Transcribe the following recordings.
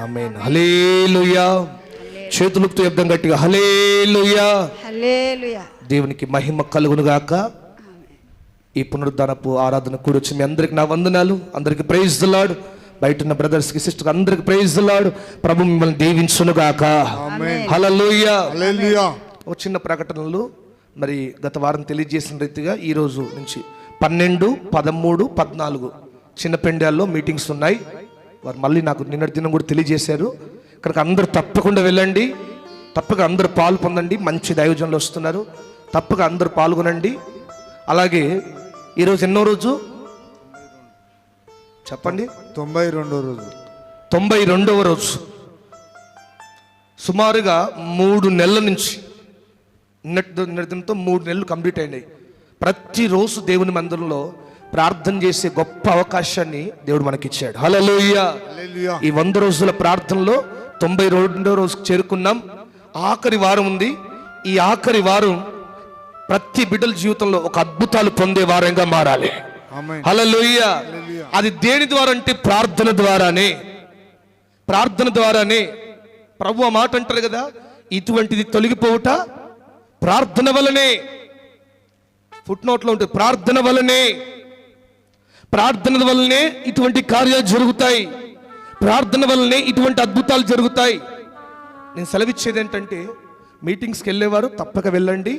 ఆమేన్. హల్లెలూయా. చేతులతో శబ్దం గట్టిగా హల్లెలూయా. హల్లెలూయా. దేవునికి మహిమ కలుగును గాక. ఈ పునరుద్ధానపు ఆరాధన కూడి వచ్చి మీ అందరికి నా వందనాలు. అందరికి ప్రైజ్ ది లార్డ్. బయట ఉన్న బ్రదర్స్ కి సిస్టర్ అందరికి ప్రైజ్ ది లార్డ్. ప్రభు మిమ్మల్ని దీవించును గాక. హల్లెలూయా. హల్లెలూయా. ఒక చిన్న ప్రకటనలు మరి గత వారం తెలియజేసిన రీతిగా ఈ రోజు నుంచి 12, 13, 14 చిన్న పెండాల్లో మీటింగ్స్ ఉన్నాయి. వారు మళ్ళీ నాకు నిన్నటి దినం కూడా తెలియజేశారు. ఇక్కడికి అందరూ తప్పకుండా వెళ్ళండి, తప్పక అందరూ పాలు పొందండి. మంచి దైవజనులు వస్తున్నారు, తప్పక అందరూ పాల్గొనండి. అలాగే ఈరోజు ఎన్నో రోజు చెప్పండి? 92వ రోజు. 92వ రోజు. సుమారుగా 3 నెలల నుంచి నిన్నటి దినంతో 3 నెలలు కంప్లీట్ అయినాయి. ప్రతిరోజు దేవుని మందిరంలో ప్రార్థన చేసే గొప్ప అవకాశాన్ని దేవుడు మనకిచ్చాడు. హల్లెలూయా. ఈ 100 రోజుల ప్రార్థనలో 92వ రోజుకు చేరుకున్నాం. ఆఖరి వారం ఉంది. ఈ ఆఖరి వారం ప్రతి బిడ్డల జీవితంలో ఒక అద్భుతాలు పొందే వారంగా మారాలి. హల్లెలూయా. అది దేని ద్వారా అంటే ప్రార్థన ద్వారానే. ప్రార్థన ద్వారానే. ప్రభు ఆ మాట అంటారు కదా, ఇటువంటిది తొలగిపోవుట ప్రార్థన వలనే. ఫుట్ నోట్లో ఉంటుంది, ప్రార్థన వలనే. ప్రార్థన వల్లనే ఇటువంటి కార్యాలు జరుగుతాయి. ప్రార్థన వల్లనే ఇటువంటి అద్భుతాలు జరుగుతాయి. నేను సెలవిచ్చేది ఏంటంటే, మీటింగ్స్కి వెళ్ళేవారు తప్పక వెళ్ళండి.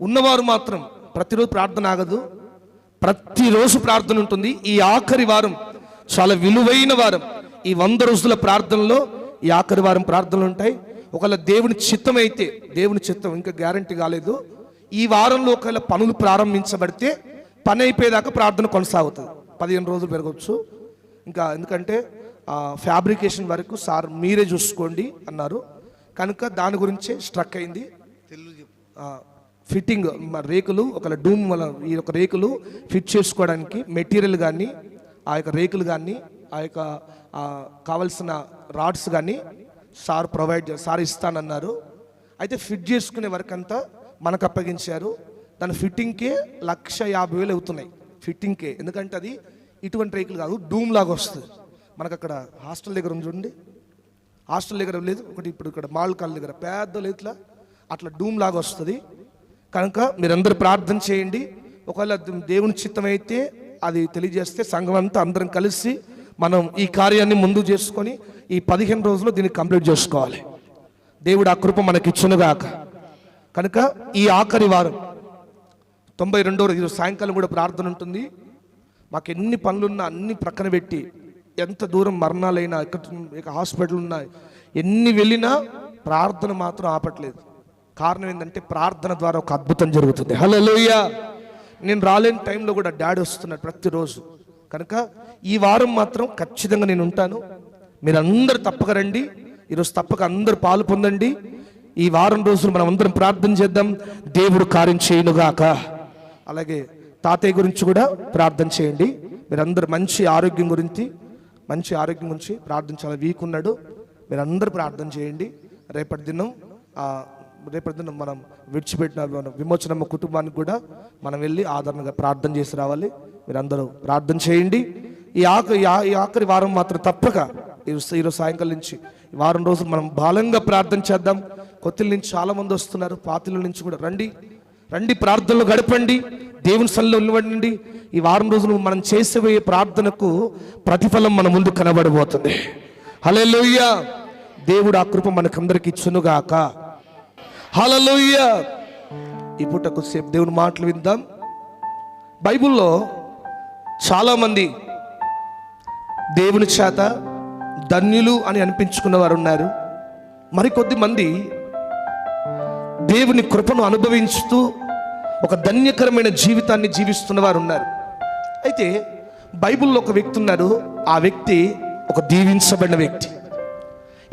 ఉన్నవారు మాత్రం ప్రతిరోజు ప్రార్థన ఆగదు, ప్రతిరోజు ప్రార్థన ఉంటుంది. ఈ ఆఖరి వారం చాలా విలువైన వారం. ఈ 100 రోజుల ప్రార్థనలో ఈ ఆఖరి వారం ప్రార్థనలు ఉంటాయి. ఒకవేళ దేవుని చిత్తం అయితే, దేవుని చిత్తం ఇంకా గ్యారంటీ కాలేదు, ఈ వారంలో ఒకవేళ పనులు ప్రారంభించబడితే పని అయిపోయేదాకా ప్రార్థన కొనసాగుతుంది. 15 రోజులు పెరగవచ్చు ఇంకా. ఎందుకంటే ఫ్యాబ్రికేషన్ వరకు సార్ మీరే చూసుకోండి అన్నారు కనుక దాని గురించే స్ట్రక్ అయింది. ఫిట్టింగ్ రేకులు ఒకవేళ డూమ్ ఈ యొక్క రేకులు ఫిట్ చేసుకోవడానికి మెటీరియల్ కానీ, ఆ యొక్క రేకులు కానీ, ఆ యొక్క కావలసిన రాడ్స్ కానీ సార్ ఇస్తానన్నారు. అయితే ఫిట్ చేసుకునే వరకు అంతా మనకు అప్పగించారు. దాని ఫిట్టింగ్కే 1,50,000 అవుతున్నాయి. ఫిట్టింగ్కే. ఎందుకంటే అది ఇటువంటి రేకులు కాదు, డూమ్ లాగా వస్తుంది. మనకు అక్కడ హాస్టల్ దగ్గర ఉంది చూడండి, హాస్టల్ దగ్గర లేదు ఒకటి, ఇప్పుడు ఇక్కడ మాల్ కాల్ దగ్గర పెద్ద లేట్లా అట్లా డూమ్ లాగా వస్తుంది. కనుక మీరందరూ ప్రార్థన చేయండి. ఒకవేళ దేవుని చిత్తం అయితే అది తెలియజేస్తే సంఘం అంతా అందరం కలిసి మనం ఈ కార్యాన్ని ముందు చేసుకొని ఈ 15 రోజులు దీన్ని కంప్లీట్ చేసుకోవాలి. దేవుడు ఆ కృప మనకిచ్చునుగాక. కనుక ఈ ఆఖరి వారం 92వ రోజు సాయంకాలం కూడా ప్రార్థన ఉంటుంది. మాకు ఎన్ని పనులున్నా అన్ని ప్రక్కన పెట్టి, ఎంత దూరం మరణాలైనా, ఇక హాస్పిటల్ ఉన్నా, ఎన్ని వెళ్ళినా ప్రార్థన మాత్రం ఆపట్లేదు. కారణం ఏంటంటే ప్రార్థన ద్వారా ఒక అద్భుతం జరుగుతుంది. హల్లెలూయా. నేను రాలేని టైంలో కూడా డాడీ వస్తున్నాడు ప్రతిరోజు. కనుక ఈ వారం మాత్రం ఖచ్చితంగా నేను ఉంటాను. మీరందరూ తప్పక రండి. ఈరోజు తప్పక అందరూ పాలు పొందండి. ఈ వారం రోజులు మనం అందరం ప్రార్థన చేద్దాం, దేవుడు కార్యం చేయనుగాక. అలాగే తాతయ్య గురించి కూడా ప్రార్థన చేయండి. మీరందరూ మంచి ఆరోగ్యం గురించి ప్రార్థన. చాలా వీక్ ఉన్నాడు, మీరందరూ ప్రార్థన చేయండి. రేపటి దినం మనం విడిచిపెట్టిన విమోచనమ్మ కుటుంబానికి కూడా మనం వెళ్ళి ఆదరణగా ప్రార్థన చేసి రావాలి. మీరందరూ ప్రార్థన చేయండి. ఈ ఆఖరి వారం మాత్రం తప్పక ఈరోజు సాయంకాలం నుంచి ఈ వారం రోజులు మనం బలంగా ప్రార్థన చేద్దాం. కొత్తిల నుంచి చాలా మంది వస్తున్నారు, పాతిల నుంచి కూడా రండి ప్రార్థనలు గడపండి, దేవుని సన్నిధిలో నిలబడండి. ఈ వారం రోజులు మనం చేసేపోయే ప్రార్థనకు ప్రతిఫలం మన ముందు కనబడబోతుంది. హల్లెలూయా. దేవుడు ఆ కృప మనకందరికి ఇచ్చునుగాక. హల్లెలూయా. ఈ పూట కొద్దిసేపు దేవుని మాటలు విందాం. బైబిల్లో చాలామంది దేవుని చేత ధన్యులు అని అనిపించుకున్న వారు ఉన్నారు. మరికొద్ది మంది దేవుని కృపను అనుభవించుతూ ఒక ధన్యకరమైన జీవితాన్ని జీవిస్తున్న వారు ఉన్నారు. అయితే బైబిల్లో ఒక వ్యక్తి ఉన్నారు. ఆ వ్యక్తి ఒక దీవించబడిన వ్యక్తి.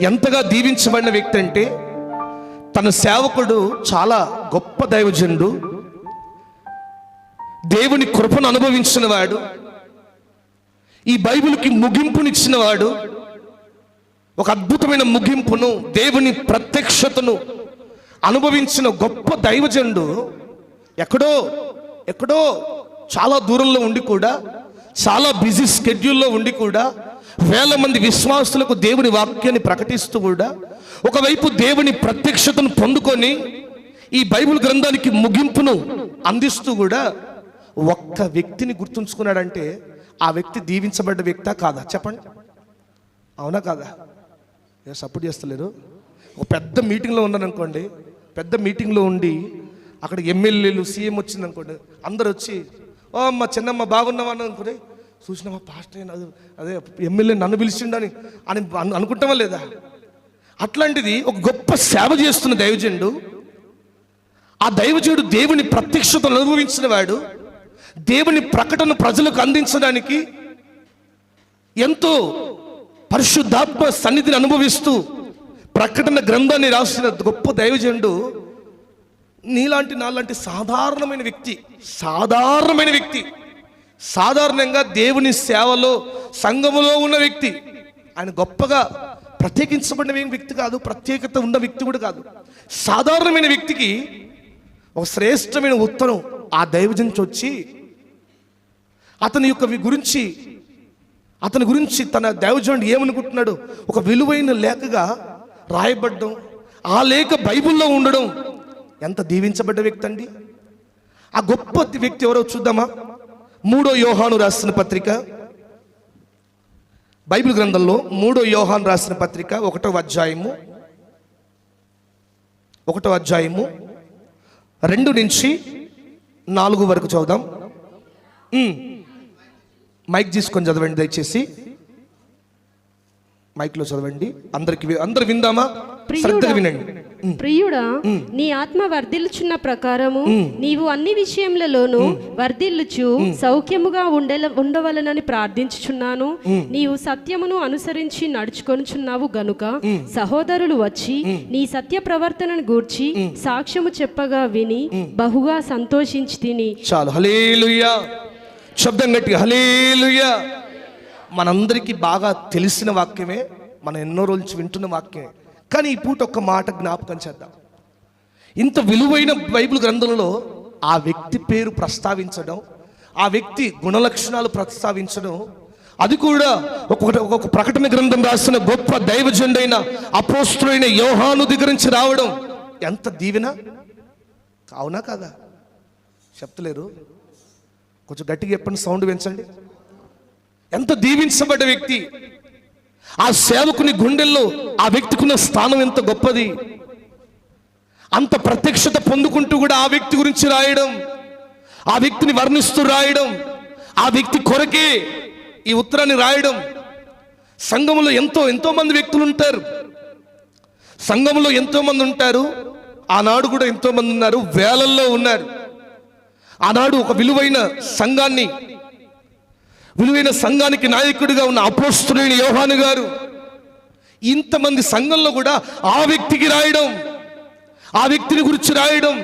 ఎంతగా దీవించబడిన వ్యక్తి అంటే, తన సేవకుడు చాలా గొప్ప దైవజనుడు, దేవుని కృపను అనుభవించిన వాడు, ఈ బైబిల్కి ముగింపునిచ్చిన వాడు, ఒక అద్భుతమైన ముగింపును, దేవుని ప్రత్యక్షతను అనుభవించిన గొప్ప దైవజనుడు ఎక్కడో చాలా దూరంలో ఉండి కూడా, చాలా బిజీ స్కెడ్యూల్లో ఉండి కూడా వేల మంది విశ్వాసులకు దేవుని వాక్యాన్ని ప్రకటిస్తూ కూడా, ఒకవైపు దేవుని ప్రత్యక్షతను పొందుకొని ఈ బైబిల్ గ్రంథానికి ముగింపును అందిస్తూ కూడా ఒక్క వ్యక్తిని గుర్తుంచుకున్నాడంటే ఆ వ్యక్తి దీవించబడ్డ వ్యక్తా కాదా? చెప్పండి, అవునా కాదా? సపోర్ట్ చేస్తలేరు. ఒక పెద్ద మీటింగ్లో ఉన్నారనుకోండి, పెద్ద మీటింగ్లో ఉండి అక్కడ ఎమ్మెల్యేలు సీఎం వచ్చిందనుకోండి, అందరు వచ్చి ఓ అమ్మ చిన్నమ్మ బాగున్నావా అని అనుకోండి, చూసినామా పాస్టర్ అదే ఎమ్మెల్యే నన్ను పిలిచిండని అని అనుకుంటామా లేదా? అట్లాంటిది ఒక గొప్ప సేవ చేస్తున్న దైవజనుడు, ఆ దైవజనుడు దేవుని ప్రత్యక్షతను అనుభవించిన వాడు, దేవుని ప్రకటన ప్రజలకు అందించడానికి ఎంతో పరిశుద్ధాత్మ సన్నిధిని అనుభవిస్తూ ప్రకటన గ్రంథాన్ని రాసిన గొప్ప దైవజనుడు నీలాంటి నాలాంటి సాధారణమైన వ్యక్తి, సాధారణంగా దేవుని సేవలో సంఘములో ఉన్న వ్యక్తి. ఆయన గొప్పగా ప్రత్యేకించబడిన వ్యక్తి కాదు, ప్రత్యేకత ఉన్న వ్యక్తి కూడా కాదు. సాధారణమైన వ్యక్తికి ఒక శ్రేష్టమైన ఉత్తరం ఆ దైవజనుడు వచ్చి అతని గురించి తన దైవజనుడు ఏమనుకుంటున్నాడు ఒక విలువైన లేఖగా రాయబడ్డం, ఆ లేఖ బైబిల్లో ఉండడం ఎంత దీవించబడ్డ వ్యక్తి అండి. ఆ గొప్ప వ్యక్తి ఎవరో చూద్దామా? 3వ యోహాను రాసిన పత్రిక, బైబిల్ గ్రంథంలో 3వ యోహాను రాసిన పత్రిక 1వ అధ్యాయము 2 నుంచి 4 వరకు చదువుదాం. మైక్ తీసుకొని చదవండి దయచేసి, మైక్లో చదవండి. అందరు విందామా? శ్రద్ధగా వినండి. ప్రియుడా, నీ ఆత్మ వర్ధిల్లుచున్న ప్రకారము నీవు అన్ని విషయములలోనూ వర్ధిల్లుచు సౌఖ్యముగా ఉండవలనని ప్రార్థించుచున్నాను. నీవు సత్యమును అనుసరించి నడుచుకొనుచున్నావు గనుక సహోదరులు వచ్చి నీ సత్య ప్రవర్తనను గూర్చి సాక్ష్యము చెప్పగా విని బహుగా సంతోషించి తిని. చాలు, హల్లెలూయా. శబ్దం గట్టిగా హల్లెలూయా. మనందరికీ బాగా తెలిసిన వాక్యమే, మనం ఎన్నో రోజుల నుంచి వింటున్న వాక్యమే. కానీ ఈ పూట ఒక్క మాట జ్ఞాపకం చేద్దాం. ఇంత విలువైన బైబిల్ గ్రంథంలో ఆ వ్యక్తి పేరు ప్రస్తావించడం, ఆ వ్యక్తి గుణలక్షణాలు ప్రస్తావించడం, అది కూడా ఒక ప్రకటన గ్రంథం రాసిన గొప్ప దైవజనుడైన అపోస్తలుడైన యోహాను దగ్గర నుంచి రావడం ఎంత దీవెన, అవునా కాదా? చెప్తలేరు, కొంచెం గట్టిగా చెప్పండి, సౌండ్ పెంచండి. ఎంత దీవించబడ్డ వ్యక్తి! ఆ సేవకుని గుండెల్లో ఆ వ్యక్తికి ఉన్న స్థానం ఎంత గొప్పది! అంత ప్రత్యక్షత పొందుకుంటూ కూడా ఆ వ్యక్తి గురించి రాయడం, ఆ వ్యక్తిని వర్ణిస్తూ రాయడం, ఆ వ్యక్తి కొరకే ఈ ఉత్తరాన్ని రాయడం. సంఘములో ఎంతో మంది వ్యక్తులు ఉంటారు, సంఘములో ఎంతో మంది ఉంటారు. ఆనాడు కూడా ఎంతో మంది ఉన్నారు, వేలల్లో ఉన్నారు. ఆనాడు ఒక విలువైన సంఘానికి నాయకుడిగా ఉన్న అపోస్తలుడైన యోహాను గారు ఇంతమంది సంఘంలో కూడా ఆ వ్యక్తికి రాయడం, ఆ వ్యక్తిని గురించి రాయడం,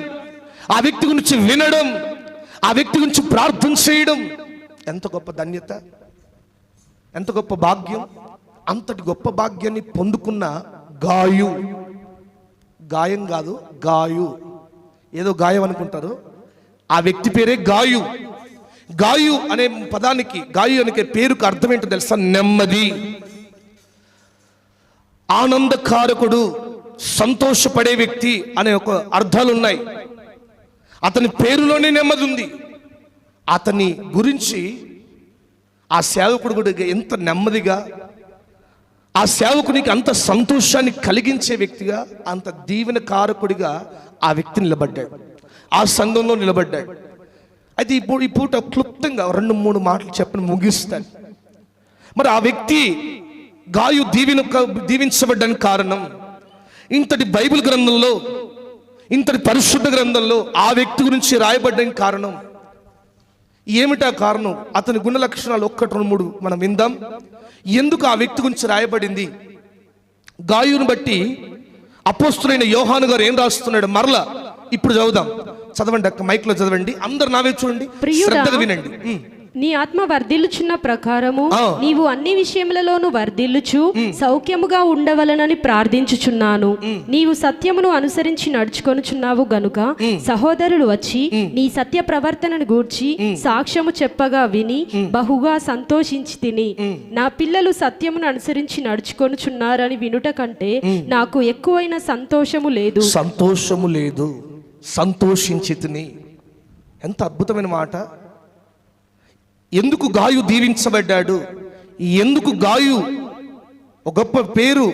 ఆ వ్యక్తి గురించి వినడం, ఆ వ్యక్తి గురించి ప్రార్థన చేయడం ఎంత గొప్ప ధన్యత, ఎంత గొప్ప భాగ్యం. అంతటి గొప్ప భాగ్యాన్ని పొందుకున్న గాయం కాదు, ఏదో గాయం అనుకుంటారు, ఆ వ్యక్తి పేరే గాయు అనే పదానికి, గాయు అనే పేరుకు అర్థం ఏంటో తెలుసా? నెమ్మది, ఆనందకారకుడు, సంతోషపడే వ్యక్తి అనే ఒక అర్థాలు ఉన్నాయి. అతని పేరులోనే నెమ్మది ఉంది. అతని గురించి ఆ సేవకుడు కూడా ఎంత నెమ్మదిగా, ఆ సేవకునికి అంత సంతోషాన్ని కలిగించే వ్యక్తిగా, అంత దీవెన కారకుడిగా ఆ వ్యక్తి నిలబడ్డాడు, ఆ సంఘంలో నిలబడ్డాడు. అయితే ఈ పూట క్లుప్తంగా 2-3 మాటలు చెప్పని ముగిస్తాను. మరి ఆ వ్యక్తి గాయు దీవించబడ్డానికి కారణం, ఇంతటి బైబిల్ గ్రంథంలో, ఇంతటి పరిశుద్ధ గ్రంథంలో ఆ వ్యక్తి గురించి రాయబడ్డానికి కారణం ఏమిటా కారణం? అతని గుణ లక్షణాలు 1-2-3 మనం విందాం. ఎందుకు ఆ వ్యక్తి గురించి రాయబడింది? గాయుని బట్టి అపోస్తలుడైన యోహాను గారు ఏం రాస్తున్నాడు మరలా ఇప్పుడు చదువుదాం. చదవండి అక్క, మైక్ లో చదవండి, అందరు నావే చూడండి, శ్రద్ధగా వినండి. నీ ఆత్మ వర్ధిల్లుచున్న ప్రకారము నీవు అన్ని విషయములలోను వర్ధిల్లుచు సౌఖ్యముగా ఉండవలనని ప్రార్థించుచున్నాను. నీవు సత్యమును అనుసరించి నడుచుకొనుచున్నావు గనుక సహోదరులు వచ్చి నీ సత్య ప్రవర్తనను గూర్చి సాక్ష్యము చెప్పగా విని బహుగా సంతోషించి తిని, నా పిల్లలు సత్యమును అనుసరించి నడుచుకొనుచున్నారని వినుట కంటే నాకు ఎక్కువైన సంతోషము లేదు. సంతోషము లేదు, సంతోషించి తిని. ఎంత అద్భుతమైన మాట. ఎందుకు గాయు దీవించబడ్డాడు? ఎందుకు గాయు ఒక గొప్ప పేరు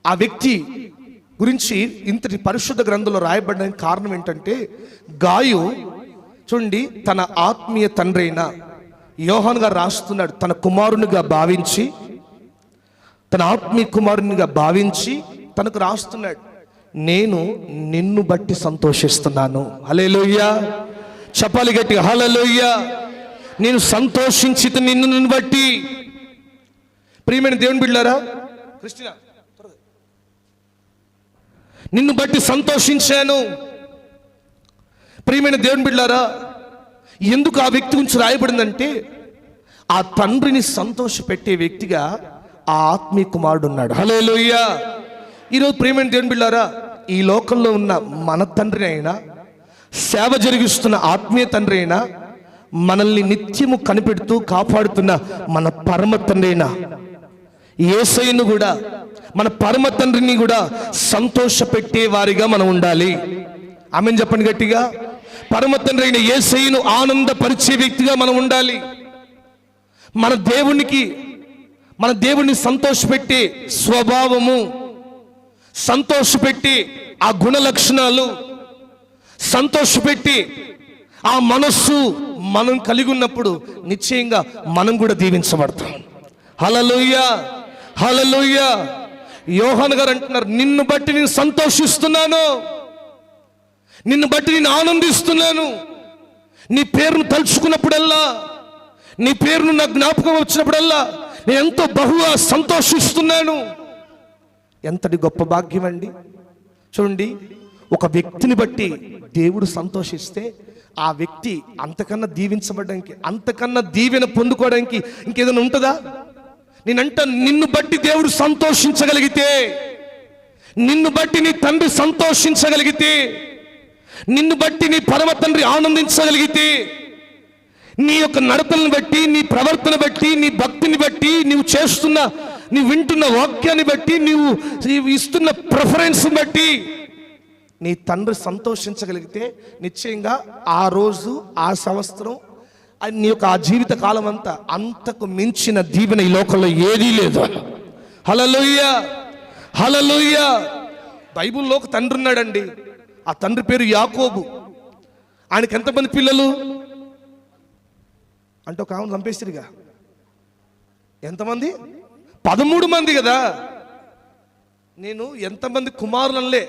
ఆ వ్యక్తి గురించి ఇంతటి పరిశుద్ధ గ్రంథంలో రాయబడడానికి కారణం ఏంటంటే, గాయు చూడండి, తన ఆత్మీయ తండ్రి అయిన యోహాను గారు రాస్తున్నాడు, తన కుమారునిగా భావించి, తన ఆత్మీయ కుమారునిగా భావించి తనకు రాస్తున్నాడు, నేను నిన్ను బట్టి సంతోషిస్తున్నాను. హల్లెలూయా, చెప్పాలి గట్టిగా హల్లెలూయా. నేను సంతోషించి నిన్ను బట్టి. ప్రియమైన దేవుని బిడ్డలారా, క్రిస్టినా, నిన్ను బట్టి సంతోషించాను. ప్రియమైన దేవుని బిడ్డలారా, ఎందుకు ఆ వ్యక్తి గురించి రాయబడిందంటే, ఆ తండ్రిని సంతోషపెట్టే వ్యక్తిగా ఆ ఆత్మీయ కుమారుడు ఉన్నాడు. హల్లెలూయా. ఈరోజు ప్రియమైన దేవుని బిడ్డలారా, ఈ లోకంలో ఉన్న మన తండ్రి అయినా, సేవ జరిగిస్తున్న ఆత్మీయ తండ్రి అయినా, మనల్ని నిత్యము కనిపెడుతూ కాపాడుతున్న మన పరమ తండ్రి అయినా యేసయ్యను కూడా, మన పరమ తండ్రిని కూడా సంతోషపెట్టే వారిగా మనం ఉండాలి. ఆమేన్ చెప్పండి గట్టిగా. పరమ తండ్రి అయిన యేసయ్యను ఆనందపరిచే వ్యక్తిగా మనం ఉండాలి. మన దేవుణ్ణి సంతోషపెట్టే స్వభావము, సంతోషపెట్టి ఆ గుణ లక్షణాలు, సంతోషపెట్టి ఆ మనస్సు మనం కలిగి ఉన్నప్పుడు నిశ్చయంగా మనం కూడా దీవించబడతాం. హల్లెలూయా, హల్లెలూయా. యోహాను గారు అంటున్నారు, నిన్ను బట్టి నేను సంతోషిస్తున్నాను, నిన్ను బట్టి నేను ఆనందిస్తున్నాను. నీ పేరును తలుచుకున్నప్పుడల్లా, నీ పేరును నా జ్ఞాపకం వచ్చినప్పుడల్లా నేను ఎంతో బహుగా సంతోషిస్తున్నాను. ఎంతటి గొప్ప భాగ్యం అండి. చూడండి, ఒక వ్యక్తిని బట్టి దేవుడు సంతోషిస్తే ఆ వ్యక్తి అంతకన్నా దీవించబడడానికి, అంతకన్నా దీవెన పొందుకోవడానికి ఇంకేదైనా ఉంటుందా? నేనంట, నిన్ను బట్టి దేవుడు సంతోషించగలిగితే, నిన్ను బట్టి నీ తండ్రి సంతోషించగలిగితే, నిన్ను బట్టి నీ పరమ తండ్రి ఆనందించగలిగితే, నీ యొక్క నడతలను బట్టి, నీ ప్రవర్తన బట్టి, నీ భక్తిని బట్టి, నీవు వింటున్న వాక్యాన్ని బట్టి, నీవు ఇస్తున్న ప్రిఫరెన్స్ బట్టి నీ తండ్రి సంతోషించగలిగితే నిశ్చయంగా ఆ రోజు, ఆ సంవత్సరం, నీ యొక్క ఆ జీవిత కాలం అంతా అంతకు మించిన దీవెన ఈ లోకంలో ఏదీ లేదు. హల్లెలూయా, హల్లెలూయా. బైబిల్లో ఒక తండ్రి ఉన్నాడండి. ఆ తండ్రి పేరు యాకోబు. ఆయనకి ఎంతమంది పిల్లలు అంటే ఒక ఆమెను చంపేసిరిగా. ఎంతమంది? 13 మంది కదా. నేను ఎంతమంది కుమారులనలే,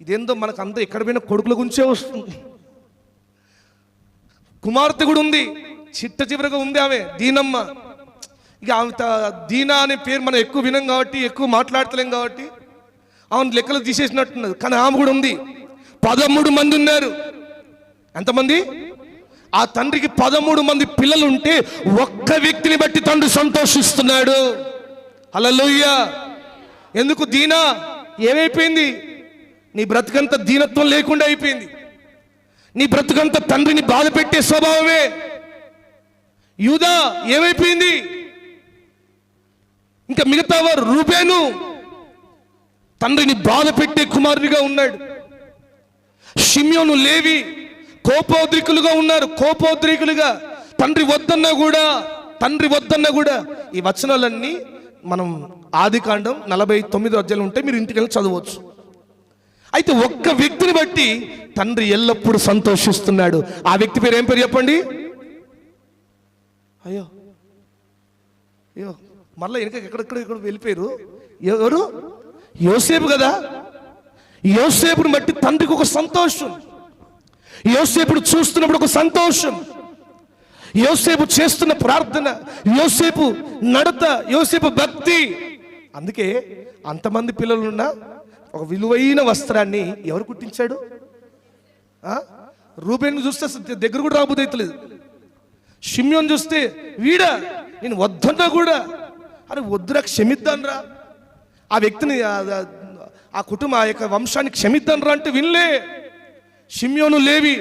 ఇదేందో మనకు అంతా ఎక్కడ పోయినా కొడుకుల గురించే వస్తుంది. కుమార్తె కూడా ఉంది, చిట్ట చివరిగా ఉంది ఆమె, దీనమ్మ. ఇక ఆమె దీనా అనే పేరు మనం ఎక్కువ వినం కాబట్టి, ఎక్కువ మాట్లాడతలేం కాబట్టి ఆమెను లెక్కలు తీసేసినట్టున్నది. కానీ ఆమె కూడా ఉంది. 13 మంది ఉన్నారు. ఎంతమంది? ఆ తండ్రికి 13 మంది పిల్లలు ఉంటే ఒక్క వ్యక్తిని బట్టి తండ్రి సంతోషిస్తున్నాడు. హల్లెలూయా. ఎందుకు? దీనా ఏమైపోయింది? నీ బ్రతుకంత దీనత్వం లేకుండా అయిపోయింది. నీ బ్రతుకంత తండ్రిని బాధ పెట్టే స్వభావమే. యూదా ఏమైపోయింది? ఇంకా మిగతా వారు, రూబేను తండ్రిని బాధ పెట్టే కుమారునిగా ఉన్నాడు. షిమ్యోను, లేవి కోపోద్రికులుగా ఉన్నారు. కోపోద్రికులుగా తండ్రి వద్దన్నా కూడా ఈ వచనాలన్నీ మనం ఆదికాండం 49 అధ్యాయాలు ఉంటే మీరు ఇంటికి వెళ్ళి చదవచ్చు. అయితే ఒక్క వ్యక్తిని బట్టి తండ్రి ఎల్లప్పుడూ సంతోషిస్తున్నాడు. ఆ వ్యక్తి పేరు ఏం పేరు చెప్పండి? అయ్యో మళ్ళీ వెనక ఎక్కడెక్కడ వెళ్ళిపోయారు. ఎవరు? యోసేపు కదా. యోసేపుని బట్టి తండ్రికి ఒక సంతోషం, యోసేపును చూస్తున్నప్పుడు ఒక సంతోషం, యోసేపు చేస్తున్న ప్రార్థన, యోసేపు నడత, యోసేపు భక్తి. అందుకే అంతమంది పిల్లలున్న ఒక విలువైన వస్త్రాన్ని ఎవరు కుట్టించాడు? రూబేను చూస్తే దగ్గర కూడా రాబోదైతలేదు. షిమ్యోను చూస్తే వీడా, నేను వద్దన్నా కూడా అరే వద్దురా, క్షమిద్దాన్రా ఆ వ్యక్తిని, ఆ కుటుంబం, ఆ యొక్క వంశాన్ని క్షమిద్దాన్రా అంటే వినలే. షిమ్యోను లేవి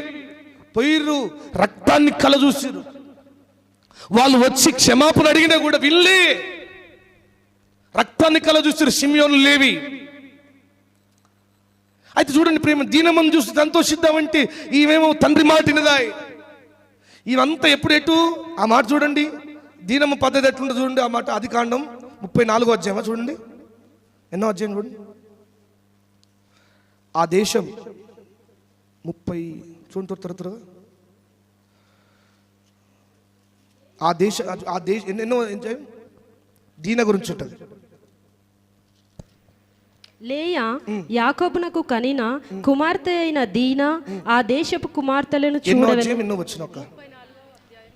పోయిర్రు, రక్తాన్ని కల చూసిర్రు. వాళ్ళు వచ్చి క్షమాపణ అడిగినా కూడా వినలే, రక్తాన్ని కల చూసిర్రు షిమ్యోను లేవి. అయితే చూడండి ప్రేమ, దీనమ్మను చూసి సంతోషిద్దామంటే ఈమెమో తండ్రి మాట వినదాయి. ఇవంతా ఎప్పుడెటు ఆ మాట చూడండి, దీనమ్మ పద్ధతి ఎట్లుందో చూడండి. ఆ మాట ఆదికాండం 34వ అధ్యాయం చూడండి, ఎన్నో అధ్యాయం చూడండి. ఆ దేశం 30 చూడండి త్వరగా. ఆ దేశ ఎన్నో దీన గురించి ఉంటుంది. లేయా యాకోబునకు కనిన కుమార్తె అయిన దీన ఆ దేశపు కుమార్తెలను ఎన్నో వచ్చిన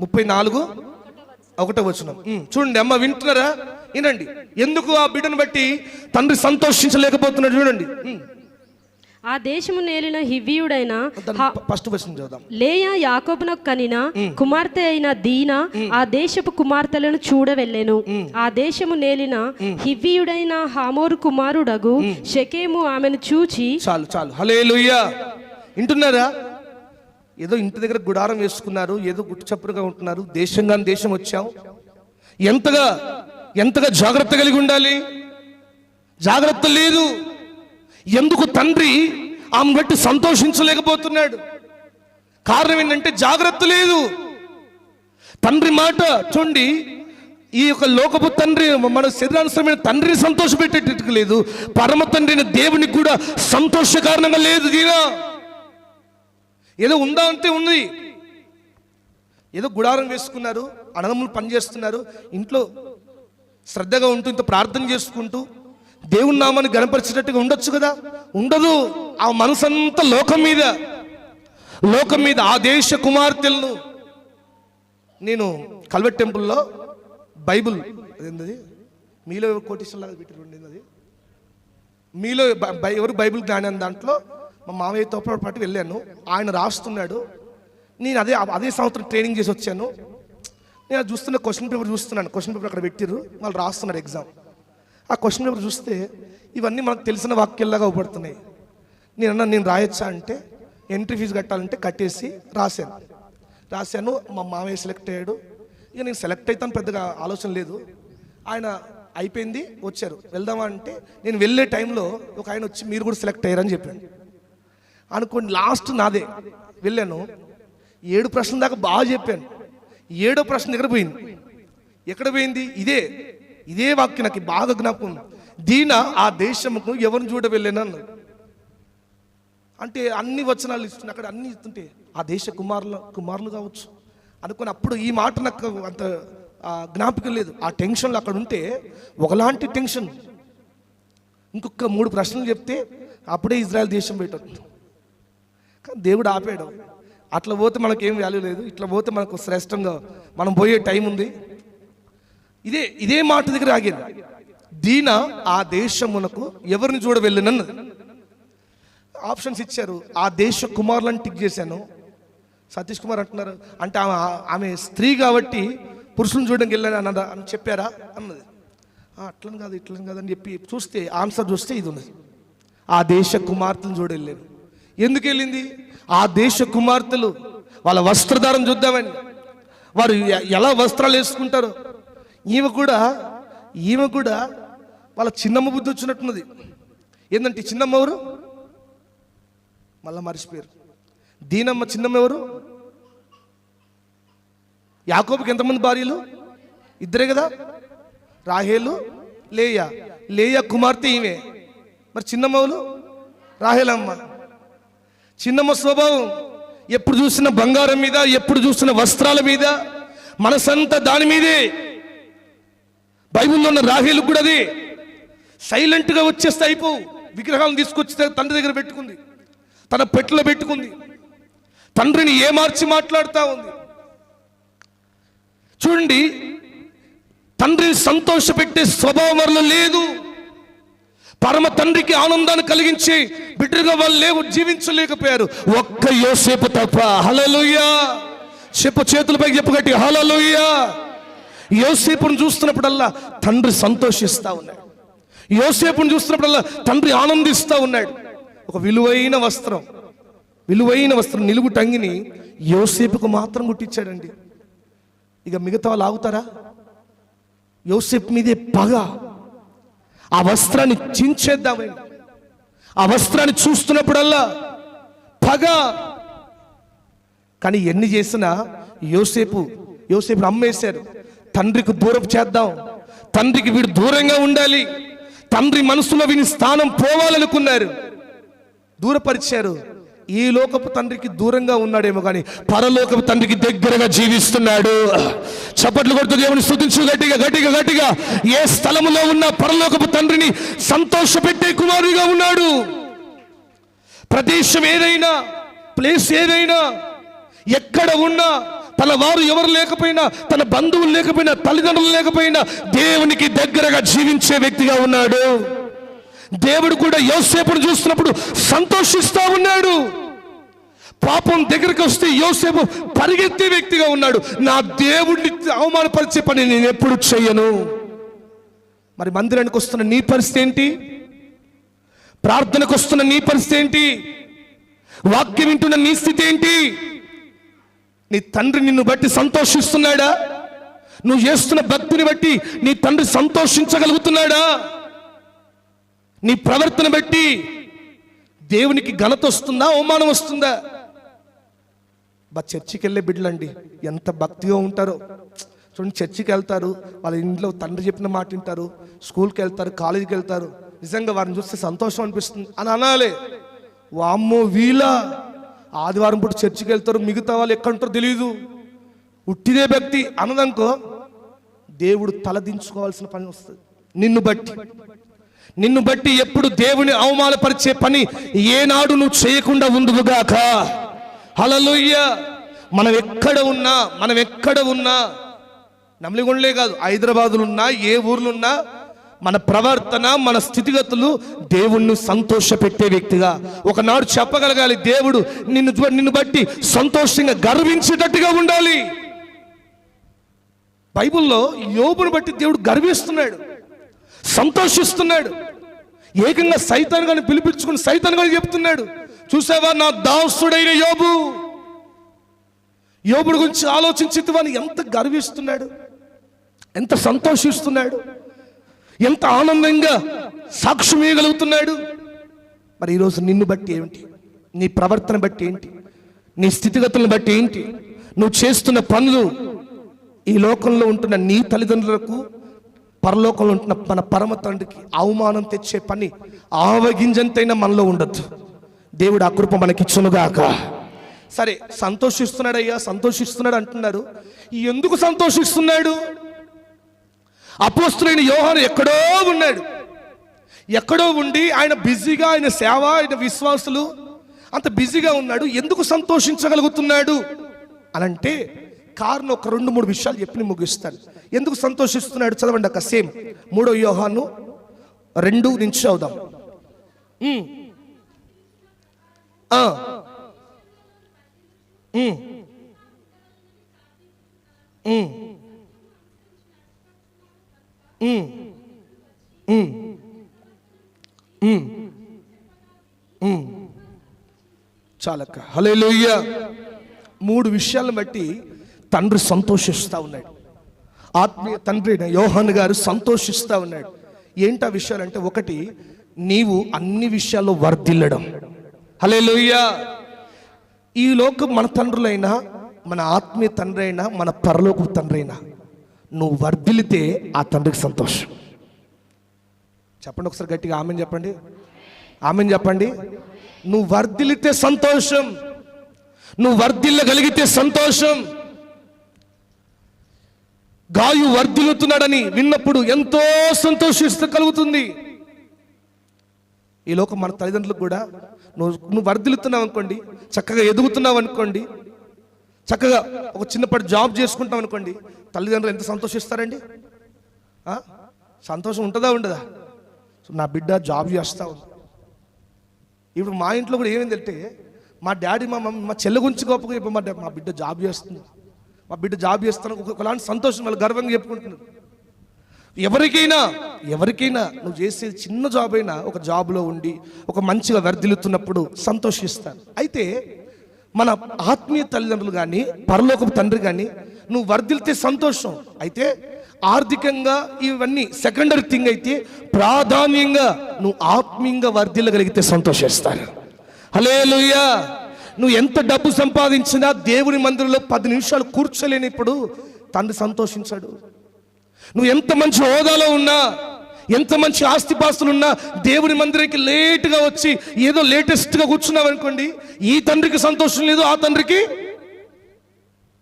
34:1 వచనం చూడండి. అమ్మ వింటున్నారా? వినండి. ఎందుకు ఆ బిడ్డను బట్టి తండ్రి సంతోషించలేకపోతున్నాడు చూడండి. ఆ దేశము నేలిన హివ్వీయుడైన ఫస్ట్ వచనం చదువుదాం. లేయా యాకోబునకు కనిన కుమార్తె అయిన దీన ఆ దేశపు కుమార్తెలను చూడవెళ్ళెను. ఆ దేశము నేలిన హివ్వీయుడైన హామోరు కుమారుడగు షెకెము ఆమెను చూచి, చాలు హల్లెలూయా. వింటున్నారా? ఏదో ఇంటి దగ్గర గుడారం వేసుకున్నారు, ఏదో గుట్టు చప్పుడుగా ఉంటున్నారు. దేశంగా దేశం వచ్చాం. ఎంతగా జాగ్రత్త కలిగి ఉండాలి. జాగ్రత్త లేదు. ఎందుకు తండ్రి ఆమె బట్టి సంతోషించలేకపోతున్నాడు? కారణం ఏంటంటే జాగ్రత్త లేదు. తండ్రి మాట చూడండి, ఈ యొక్క లోకపు తండ్రి మన శరీరానుసరమైన తండ్రిని సంతోషపెట్టేటట్టు లేదు, పరమ తండ్రిని దేవునికి కూడా సంతోష కారణంగా లేదు. దీనా ఏదో ఉందా అంటే ఉంది, ఏదో గుడారం వేసుకున్నారు, అన్నదమ్ములు పనిచేస్తున్నారు, ఇంట్లో శ్రద్ధగా ఉంటూ ఇంత ప్రార్థన చేసుకుంటూ దేవుని నామాన్ని గణపరిచేటట్టుగా ఉండొచ్చు కదా. ఉండదు. ఆ మనసంతా లోకం మీద ఆ దేశ కుమార్తెలను. నేను కల్వెట్ టెంపుల్లో బైబుల్ అదేంటది మీలో కోటేశ్వర్లాగా పెట్టి అది మీలో ఎవరు బైబుల్ జ్ఞాని అని దాంట్లో మా మామయ్యతో పాటు వెళ్ళాను. ఆయన రాస్తున్నాడు, నేను అదే సంవత్సరం ట్రైనింగ్ చేసి వచ్చాను. నేను చూస్తున్న క్వశ్చన్ పేపర్ చూస్తున్నాను. క్వశ్చన్ పేపర్ అక్కడ పెట్టిర్రు, వాళ్ళు రాస్తున్నారు ఎగ్జామ్. ఆ క్వశ్చన్ పేపర్ చూస్తే ఇవన్నీ మనకు తెలిసిన వాక్యాల్లాగా అవపడుతున్నాయి. నేను రాయొచ్చా అంటే ఎంట్రీ ఫీజు కట్టాలంటే కట్టేసి రాశాను. మా మామయ్య సెలెక్ట్ అయ్యాడు. ఇక నేను సెలెక్ట్ అవుతాను పెద్దగా ఆలోచన లేదు. ఆయన అయిపోయింది, వచ్చారు, వెళ్దామా అంటే నేను వెళ్ళే టైంలో ఒక ఆయన వచ్చి మీరు కూడా సెలెక్ట్ అయ్యారని చెప్పాను. అనుకోండి, లాస్ట్ నాదే. వెళ్ళాను, 7 ప్రశ్నల దాకా బాగా చెప్పాను. 7వ ప్రశ్న దగ్గర పోయింది. ఎక్కడ పోయింది? ఇదే వాక్యం నాకు బాగా జ్ఞాపకం. దీన ఆ దేశముకు ఎవరిని చూడ వెళ్ళాను అంటే అన్ని వచనాలు ఇస్తుంది, అక్కడ అన్ని ఇస్తుంటే ఆ దేశ కుమారులు కావచ్చు అనుకుని అప్పుడు ఈ మాట నాకు అంత జ్ఞాపకం లేదు. ఆ టెన్షన్లో అక్కడ ఉంటే ఒకలాంటి టెన్షన్. ఇంకొక 3 ప్రశ్నలు చెప్తే అప్పుడే ఇజ్రాయెల్ దేశం పెట్టారు. కానీ దేవుడు ఆపాడు. అట్లా పోతే మనకేం వాల్యూ లేదు, ఇట్లా పోతే మనకు శ్రేష్టంగా మనం పోయే టైం ఉంది. ఇదే మాట దగ్గర ఆగింది. దీన ఆ దేశమునకు ఎవరిని చూడ వెళ్ళినన్నది. ఆప్షన్స్ ఇచ్చారు. ఆ దేశ కుమారులను టిక్ చేశాను. సతీష్ కుమార్ అంటున్నారు, అంటే ఆమె స్త్రీ కాబట్టి పురుషులను చూడడానికి వెళ్ళాను అని చెప్పారా అన్నది. అట్లని కాదు ఇట్లని కాదు అని చెప్పి చూస్తే ఆన్సర్ చూస్తే ఇది ఉన్నది. ఆ దేశ కుమార్తెలను చూడ వెళ్ళాను. ఎందుకు వెళ్ళింది? ఆ దేశ కుమార్తెలు వాళ్ళ వస్త్రధారం చూద్దామని, వారు ఎలా వస్త్రాలు వేసుకుంటారు. ఈమె కూడా వాళ్ళ చిన్నమ్మ బుద్ధి వచ్చినట్టున్నది. ఏంటంటే చిన్నమ్మ ఎవరు? మళ్ళా మర్చిపోయారు. దీనమ్మ చిన్నమ్మ ఎవరు? యాకోబుకి ఎంతమంది భార్యలు? 2 కదా, రాహేలు, లేయా కుమార్తె ఈమె. మరి చిన్నమ్మలు రాహేలమ్మ. చిన్నమ్మ స్వభావం ఎప్పుడు చూసిన బంగారం మీద, ఎప్పుడు చూసిన వస్త్రాల మీద, మనసంతా దాని మీదే. బైబిల్లో ఉన్న రాహేలు కూడా అదే. సైలెంట్గా వచ్చేస్తే అయిపోవు. విగ్రహాలను తీసుకొచ్చి తండ్రి దగ్గర పెట్టుకుంది, తన పెట్టెలో పెట్టుకుంది, తండ్రిని ఏమార్చి మాట్లాడుతూ ఉంది. చూడండి, తండ్రిని సంతోషపెట్టే స్వభావం వల్ల లేదు. పరమ తండ్రికి ఆనందాన్ని కలిగించి బిడ్డగా వాళ్ళు జీవించలేకపోయారు, ఒక్క యోసేపు తప్ప. హల్లెలూయా. చెప్పు, చేతులపైకి చెప్పు గట్టి హల్లెలూయా. యోసేపును చూస్తున్నప్పుడల్లా తండ్రి సంతోషిస్తూ ఉన్నాడు. యోసేపును చూస్తున్నప్పుడల్లా తండ్రి ఆనందిస్తూ ఉన్నాడు. ఒక విలువైన వస్త్రం నిలువు టంగిని యోసేపుకు మాత్రం కుట్టించాడండి. ఇక మిగతా వాళ్ళు ఆగుతారా? యోసేపు మీదే పగ. ఆ వస్త్రాన్ని చించేద్దామని, ఆ వస్త్రాన్ని చూస్తున్నప్పుడల్లా పగ. కానీ ఎన్ని చేసినా యోసేపుని అమ్మేశారు. తండ్రికి దూరం చేద్దాం, తండ్రికి వీడు దూరంగా ఉండాలి, తండ్రి మనసులో వీని స్థానం పోవాలనుకున్నారు, దూరపరిచారు. ఈ లోకపు తండ్రికి దూరంగా ఉన్నాడేమో కానీ పరలోకపు తండ్రికి దగ్గరగా జీవిస్తున్నాడు. చప్పట్లు కొడుతూ దేవుని స్తుతించు గట్టిగా గట్టిగా గట్టిగా. ఏ స్థలములో ఉన్న పరలోకపు తండ్రిని సంతోషపెట్టే కుమారుడిగా ఉన్నాడు. ప్రదేశం ఏదైనా, ప్లేస్ ఏదైనా, ఎక్కడ ఉన్నా, తన వారు ఎవరు లేకపోయినా, తన బంధువులు లేకపోయినా, తల్లిదండ్రులు లేకపోయినా దేవునికి దగ్గరగా జీవించే వ్యక్తిగా ఉన్నాడు. దేవుడు కూడా యోసేపును చూస్తున్నప్పుడు సంతోషిస్తూ ఉన్నాడు. పాపం దగ్గరికి వస్తే యోసేపు పరిగెత్తే వ్యక్తిగా ఉన్నాడు. నా దేవుడిని అవమానపరిచే పని నేను ఎప్పుడు చెయ్యను. మరి మందిరానికి వస్తున్న నీ పరిస్థితి ఏంటి? ప్రార్థనకు వస్తున్న నీ పరిస్థితి ఏంటి? వాక్యం వింటున్న నీ స్థితి ఏంటి? నీ తండ్రి నిన్ను బట్టి సంతోషిస్తున్నాడా? నువ్వు చేస్తున్న భక్తిని బట్టి నీ తండ్రి సంతోషించగలుగుతున్నాడా? నీ ప్రవర్తన బట్టి దేవునికి ఘనత వస్తుందా, అవమానం వస్తుందా? చర్చికి వెళ్ళే బిడ్డలండి ఎంత భక్తిగా ఉంటారో చూడండి. చర్చికి వెళ్తారు, వాళ్ళ ఇంట్లో తండ్రి చెప్పిన మాట వింటారు, స్కూల్కి వెళ్తారు, కాలేజీకి వెళ్తారు. నిజంగా వారిని చూస్తే సంతోషం అనిపిస్తుంది అని అనాలి. వామ్మో వీళ్ళ ఆదివారం పూట చర్చికి వెళ్తారు, మిగతా వాళ్ళు ఎక్కడుంటారో తెలియదు, ఉట్టిదే భక్తి అన్నదనుకో దేవుడు తలదించుకోవాల్సిన పని వస్తుంది. నిన్ను బట్టి ఎప్పుడు దేవుని అవమానపరిచే పని ఏనాడు నువ్వు చేయకుండా ఉండుగాక. హల్లెలూయా. మనం ఎక్కడ ఉన్నా నమ్లిగొండలే కాదు, హైదరాబాదులో ఉన్నా, ఏ ఊర్లో ఉన్నా, మన ప్రవర్తన, మన స్థితిగతులు దేవుణ్ణి సంతోషపెట్టే వ్యక్తిగా ఒకనాడు చెప్పగలగాలి. దేవుడు నిన్ను బట్టి సంతోషంగా గర్వించేటట్టుగా ఉండాలి. బైబిల్లో యోబును బట్టి దేవుడు గర్విస్తున్నాడు, సంతోషిస్తున్నాడు. ఏకంగా సైతాన్ గాని పిలిపించుకుని సైతాన్ గాని చెప్తున్నాడు, చూసావా నా దాసుడైన యోబుడు గురించి ఆలోచించితివని ఎంత గర్విస్తున్నాడు, ఎంత సంతోషిస్తున్నాడు, ఎంత ఆనందంగా సాక్ష్యం ఇవ్వగలుగుతున్నాడు. మరి ఈరోజు నిన్ను బట్టి ఏమిటి? నీ ప్రవర్తన బట్టి ఏంటి? నీ స్థితిగతులను బట్టి ఏంటి? నువ్వు చేస్తున్న పనులు ఈ లోకంలో ఉంటున్న నీ తల్లిదండ్రులకు, పరలోకంలో ఉంటున్న మన పరమ తండ్రికి అవమానం తెచ్చే పని ఆవగింజంతైనా మనలో ఉండొద్దు. దేవుడు ఆ కృప మనకిచ్చునుగాక. సరే, సంతోషిస్తున్నాడయ్యా, సంతోషిస్తున్నాడు అంటున్నారు. ఎందుకు సంతోషిస్తున్నాడు? అపోస్తలుడైన యోహాను ఎక్కడో ఉండి ఆయన బిజీగా, ఆయన సేవ, ఆయన విశ్వాసులు అంత బిజీగా ఉన్నాడు. ఎందుకు సంతోషించగలుగుతున్నాడు అనంటే కారణం ఒక 2-3 విషయాలు చెప్పి ముగిస్తాను. ఎందుకు సంతోషిస్తున్నాడు చదవండి అక్క. సేమ్ 3 యోహాను 2 నుంచి చదువుదాం. చాలక్క. హల్లెలూయా. 3 విషయాలను బట్టి తండ్రి సంతోషిస్తూ ఉన్నాడు. ఆత్మీయ తండ్రి యోహాను గారు సంతోషిస్తూ ఉన్నాడు. ఏంటి ఆ విషయాలంటే, 1, నీవు అన్ని విషయాల్లో వర్ధిల్లడం. హల్లెలూయా. ఈ లోకం మన తండ్రులైనా, మన ఆత్మీయ తండ్రి అయినా, మన పరలోక తండ్రి అయినా, నువ్వు వర్ధిల్లితే ఆ తండ్రికి సంతోషం. చెప్పండి ఒకసారి గట్టిగా ఆమెన్ చెప్పండి, ఆమెన్ చెప్పండి. నువ్వు వర్ధిల్లితే సంతోషం, నువ్వు వర్ధిల్లగలిగితే సంతోషం. గాయు వర్ధిల్లుతున్నాడని విన్నప్పుడు ఎంతో సంతోషిస్తూ కలుగుతుంది. ఈ లోకం మన తల్లిదండ్రులకు కూడా నువ్వు వర్ధిల్లుతున్నావు అనుకోండి, చక్కగా ఎదుగుతున్నావు అనుకోండి, చక్కగా ఒక చిన్నపాటి జాబ్ చేసుకుంటాం అనుకోండి, తల్లిదండ్రులు ఎంత సంతోషిస్తారండి? సంతోషం ఉంటుందా ఉండదా? నా బిడ్డ జాబ్ చేస్తా ఉంది. ఇప్పుడు మా ఇంట్లో కూడా ఏమైందంటే, మా డాడీ మా మమ్మీ మా చెల్లె గురించి గొప్పగా ఇప్పుడు మా బిడ్డ జాబ్ చేస్తుంది. మా బిడ్డ జాబ్ చేస్తాను ఒకలాంటి సంతోషం, వాళ్ళు గర్వంగా చెప్పుకుంటున్నారు. ఎవరికైనా నువ్వు చేసే చిన్న జాబ్ అయినా ఒక జాబ్లో ఉండి ఒక మంచిగా వర్ధిల్లుతున్నప్పుడు సంతోషిస్తారు. అయితే మన ఆత్మీయ తల్లిదండ్రులు కానీ పరలోకపు తండ్రి కానీ నువ్వు వర్ధిల్తే సంతోషం. అయితే ఆర్థికంగా ఇవన్నీ సెకండరీ థింగ్ అయితే ప్రాధాన్యంగా నువ్వు ఆత్మీయంగా వర్ధిల్లగలిగితే సంతోషిస్తారు. హల్లెలూయా. నువ్వు ఎంత డబ్బు సంపాదించినా దేవుని మందిరంలో 10 నిమిషాలు కూర్చోలేనిప్పుడు తండ్రి సంతోషించాడు. నువ్వు ఎంత మంచి హోదాలో ఉన్నా, ఎంత మంచి ఆస్తిపాస్తులున్నా దేవుని మందిరానికి లేటుగా వచ్చి ఏదో లేటెస్ట్గా కూర్చున్నావు అనుకోండి, ఈ తండ్రికి సంతోషం లేదు, ఆ తండ్రికి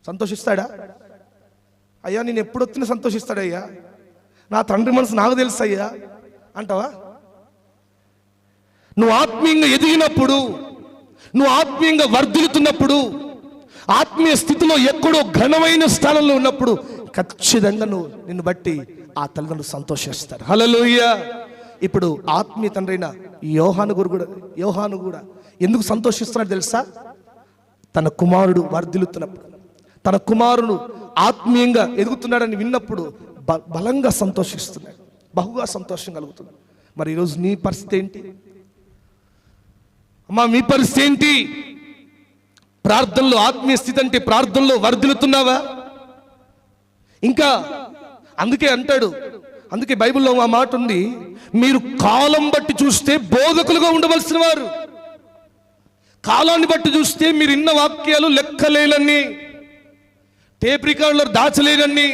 సంతోషిస్తాడా? అయ్యా నేను ఎప్పుడొచ్చినా సంతోషిస్తాడయ్యా, నా తండ్రి మనసు నాకు తెలుసు అయ్యా అంటావా? నువ్వు ఆత్మీయంగా ఎదిగినప్పుడు, నువ్వు ఆత్మీయంగా వర్ధిల్లుతున్నప్పుడు, ఆత్మీయ స్థితిలో ఎక్కడో ఘనమైన స్థానంలో ఉన్నప్పుడు ఖచ్చితంగా నిన్ను బట్టి ఆ తల్లిదండ్రులు సంతోషిస్తారు. హల్లెలూయా. ఇప్పుడు ఆత్మీయ తండ్రి అయిన యోహాను కూడా ఎందుకు సంతోషిస్తున్నాడు తెలుసా? తన కుమారుడు వర్ధిల్లుతున్నప్పుడు, తన కుమారుడు ఆత్మీయంగా ఎదుగుతున్నాడని విన్నప్పుడు బలంగా సంతోషిస్తున్నాడు, బహుగా సంతోషం కలుగుతుంది. మరి ఈరోజు నీ పరిస్థితి ఏంటి అమ్మా? మీ పరిస్థితి ఏంటి? ప్రార్థనలో ఆత్మీయ స్థితి అంటే ప్రార్థనలో వర్ధిల్లుతున్నావా? ఇంకా అందుకే బైబిల్లో ఆ మాట ఉంది, మీరు కాలం బట్టి చూస్తే బోధకులుగా ఉండవలసిన వారు. కాలాన్ని బట్టి చూస్తే మీరు ఇన్న వాక్యాలు లెక్కలేనన్ని, టేప్ రికార్డులో దాచలేనన్ని,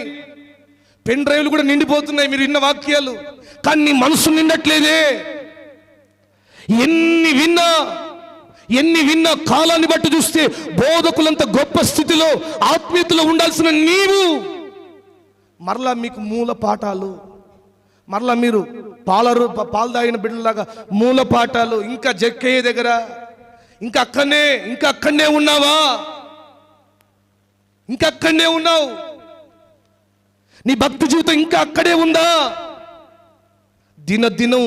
పెన్ డ్రైవ్లు కూడా నిండిపోతున్నాయి మీరు ఇన్న వాక్యాలు, కానీ నీ మనసు నిండట్లేదే. ఎన్ని విన్నా కాలాన్ని బట్టి చూస్తే బోధకులంత గొప్ప స్థితిలో ఆత్మీయతలో ఉండాల్సిన నీవు మరలా మీకు మూల పాఠాలు, మరలా మీరు పాలు తాగిన బిడ్డలాగా మూల పాఠాలు ఇంకా జక్కయ్య దగ్గర ఇంకా అక్కడనే ఉన్నావా? ఇంకా అక్కడనే ఉన్నావు? నీ భక్తి జీవితం ఇంకా అక్కడే ఉందా? దినదినం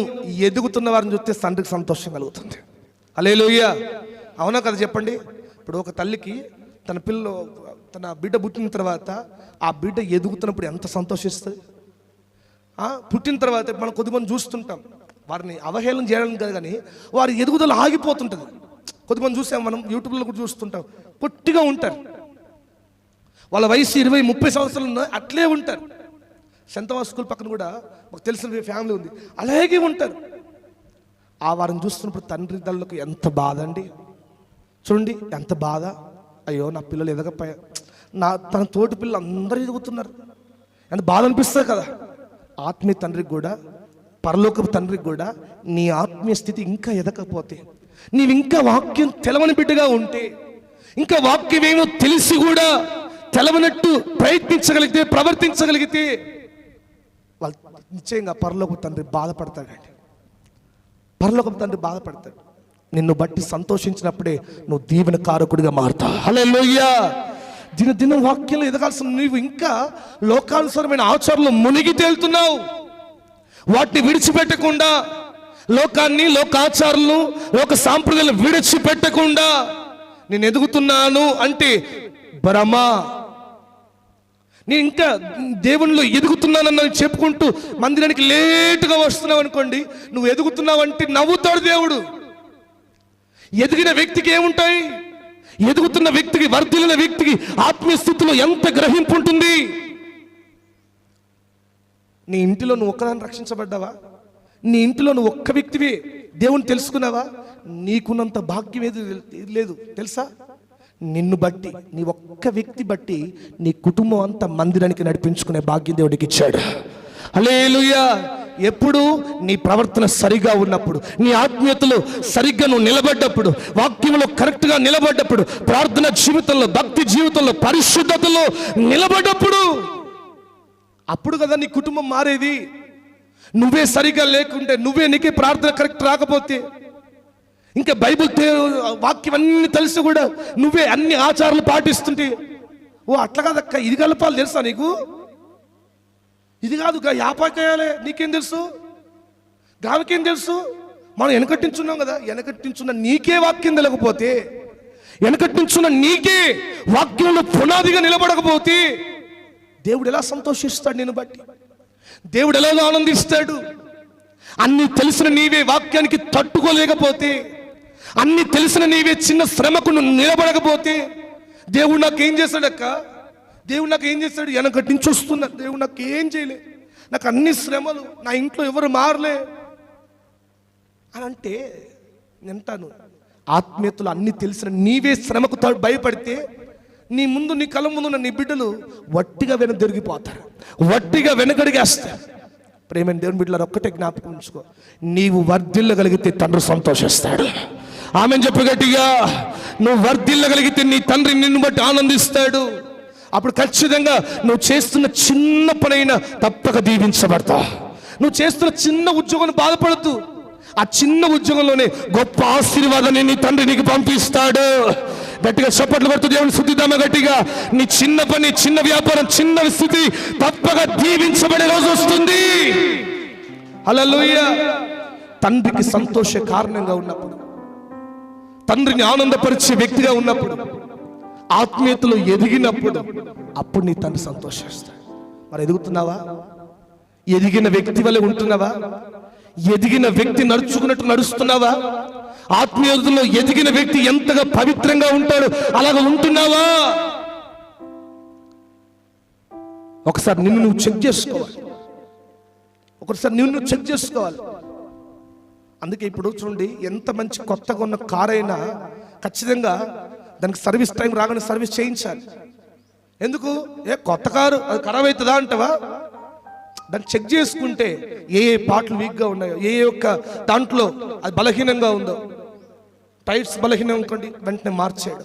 ఎదుగుతున్న వారిని చూస్తే తండ్రికి సంతోషం కలుగుతుంది. హల్లెలూయా. అవునా కదా చెప్పండి? ఇప్పుడు ఒక తల్లికి తన బిడ్డ పుట్టిన తర్వాత ఆ బిడ్డ ఎదుగుతున్నప్పుడు ఎంత సంతోషిస్తుంది. పుట్టిన తర్వాత మనం కొద్దిమంది చూస్తుంటాం, వారిని అవహేళన చేయడానికి కాదు కానీ వారి ఎదుగుదల ఆగిపోతుంటుంది. కొద్దిమంది చూసాం, మనం యూట్యూబ్లో కూడా చూస్తుంటాం, పొట్టిగా ఉంటారు, వాళ్ళ వయసు 20-30 సంవత్సరాలు అట్లే ఉంటారు. సెంతవా స్కూల్ పక్కన కూడా మాకు తెలిసిన ఫ్యామిలీ ఉంది, అలాగే ఉంటారు. ఆ వారిని చూస్తున్నప్పుడు తండ్రి తల్లులకు ఎంత బాధ అండి. చూడండి ఎంత బాధ. అయ్యో నా పిల్లలు ఎదగపోయా, తన తోటి పిల్లలు అందరూ ఎదుగుతున్నారు, ఎంత బాధ అనిపిస్తుంది కదా. ఆత్మీయ తండ్రికి కూడా పరలోకపు తండ్రికి కూడా నీ ఆత్మీయ స్థితి ఇంకా ఎదగకపోతే, నీవు ఇంకా వాక్యం తెలవని బిడ్డగా ఉంటే, ఇంకా వాక్యం ఏమో తెలిసి కూడా తెలవనట్టు ప్రయత్నించగలిగితే, ప్రవర్తించగలిగితే వాళ్ళు నిశ్చయంగా పరలోకపు తండ్రి బాధపడతాడండి. పరలోకపు తండ్రి బాధపడతాడు. నిన్ను బట్టి సంతోషించినప్పుడే నువ్వు దీవెన కారకుడిగా మారుతావు. హల్లెలూయా. దినదినం వాక్యంలో ఎదగాల్సిన నీవు ఇంకా లోకానుసారమైన ఆచారాలు మునిగి తేలుతున్నావు. వాటిని విడిచిపెట్టకుండా, లోకాన్ని, లోకాచారాలను, లోక సాంప్రదాయాలను విడిచిపెట్టకుండా నేను ఎదుగుతున్నాను అంటే భ్రమ. నేను ఇంకా దేవునిలో ఎదుగుతున్నానని చెప్పుకుంటూ మందిరానికి లేటుగా వస్తున్నావు అనుకోండి, నువ్వు ఎదుగుతున్నావు అంటే నవ్వుతాడు దేవుడు. ఎదిగిన వ్యక్తికి ఏముంటాయి? ఎదుగుతున్న వ్యక్తికి, వర్ధిల్లిన వ్యక్తికి ఆత్మీయ స్థితిలో ఎంత గ్రహింపు ఉంటుంది. నీ ఇంటిలో నువ్వు ఒక్కదాన్ని రక్షించబడ్డావా? నీ ఇంటిలో నువ్వు ఒక్క వ్యక్తివి దేవుని తెలుసుకున్నావా? నీకున్నంత భాగ్యం ఏది లేదు తెలుసా? నిన్ను బట్టి, నీ ఒక్క వ్యక్తి బట్టి నీ కుటుంబం అంతా మందిరానికి నడిపించుకునే భాగ్యం దేవుడికి ఇచ్చాడు. హల్లెలూయా. ఎప్పుడు నీ ప్రవర్తన సరిగా ఉన్నప్పుడు, నీ ఆత్మీయతలో సరిగ్గా నువ్వు నిలబడ్డప్పుడు, వాక్యంలో కరెక్ట్గా నిలబడ్డప్పుడు, ప్రార్థన జీవితంలో, భక్తి జీవితంలో, పరిశుద్ధతలో నిలబడ్డప్పుడు, అప్పుడు కదా నీ కుటుంబం మారేది. నువ్వే సరిగా లేకుంటే, నీకే ప్రార్థన కరెక్ట్ రాకపోతే, ఇంకా బైబిల్ వాక్యం అన్ని తెలిసి కూడా నువ్వే అన్ని ఆచారాలు పాటిస్తుంటే, ఓ అట్లా కాదక్క, ఇది కలపాలి తెలుసా నీకు? ఇది కాదు యాపాకేయాలి, నీకేం తెలుసు? గావికేం తెలుసు? మనం వెనకట్టించున్నాం కదా. వెనకట్టించున్న నీకే వాక్యం తెలియకపోతే వెనకటి నుంచున్న నీకే వాక్యంలో పునాదిగా నిలబడకపోతే దేవుడు ఎలా సంతోషిస్తాడు? నేను బట్టి దేవుడు ఎలాగో ఆనందిస్తాడు? అన్ని తెలిసిన నీవే వాక్యానికి తట్టుకోలేకపోతే, అన్ని తెలిసిన నీవే చిన్న శ్రమకు నువ్వు నిలబడకపోతే దేవుడు నాకేం చేశాడక్క? దేవుడు నాకు ఏం చేశాడు? వెనకటి నుంచి వస్తున్నా, దేవుడు నాకు ఏం చేయలే, నాకు అన్ని శ్రమలు, నా ఇంట్లో ఎవరు మారలే అని అంటే వింటాను. ఆత్మీయతలు అన్ని తెలిసిన నీవే శ్రమకు భయపడితే నీ ముందు, నీ కళ్ళ ముందు ఉన్న నీ బిడ్డలు వట్టిగా వెనదొరిగిపోతారు, వట్టిగా వెనకడిగేస్తారు. ప్రేమైన దేవుని బిడ్డలారా, ఒక్కటే జ్ఞాపకం ఉంచుకో, నీవు వర్ధిల్లగలిగితే తండ్రి సంతోషిస్తాడు. ఆమెను చెప్పు గట్టిగా. నువ్వు వర్ధిల్లగలిగితే నీ తండ్రి నిన్ను బట్టి ఆనందిస్తాడు. అప్పుడు ఖచ్చితంగా నువ్వు చేస్తున్న చిన్న పనైనా తప్పక దీవించబడతావు. నువ్వు చేస్తున్న చిన్న ఉద్యోగాన్ని బాధపడద్దు, ఆ చిన్న ఉద్యోగంలోనే గొప్ప ఆశీర్వాదాన్ని నీ తండ్రి నీకు పంపిస్తాడు. గట్టిగా చప్పట్లు కొడుతూ దేవుని స్తుతిద్దామా గట్టిగా. నీ చిన్న పని, చిన్న వ్యాపారం, చిన్న స్థితి తప్పక దీవించబడే రోజు వస్తుంది. హల్లెలూయా. తండ్రికి సంతోష కారణంగా ఉన్నప్పుడు, తండ్రిని ఆనందపరిచే వ్యక్తిగా ఉన్నప్పుడు, ఆత్మీయతలో ఎదిగినప్పుడు, అప్పుడు నీ తండ్రి సంతోషిస్తాడు. మరి ఎదుగుతున్నావా? ఎదిగిన వ్యక్తి వలె ఉంటున్నావా? ఎదిగిన వ్యక్తి నడుచుకున్నట్టు నడుస్తున్నావా? ఆత్మీయతలో ఎదిగిన వ్యక్తి ఎంతగా పవిత్రంగా ఉంటాడు అలాగ ఉంటున్నావా? ఒకసారి నిన్ను నువ్వు చెక్ చేసుకోవాలి. ఒకసారి నిన్ను నువ్వు చెక్ చేసుకోవాలి. అందుకే ఇప్పుడు చూడండి, ఎంత మంచి కొత్తగా ఉన్న కార్ అయినా ఖచ్చితంగా దానికి సర్వీస్ టైం రాగానే సర్వీస్ చేయించాలి. ఎందుకు? కొత్త కారు అది ఖరాబ్ అవుతుందా అంటావా? దాన్ని చెక్ చేసుకుంటే ఏ పార్ట్లు వీక్గా ఉన్నాయో, ఏ యొక్క దాంట్లో అది బలహీనంగా ఉందో, టైర్స్ బలహీనం అనుకోండి వెంటనే మార్చాడు.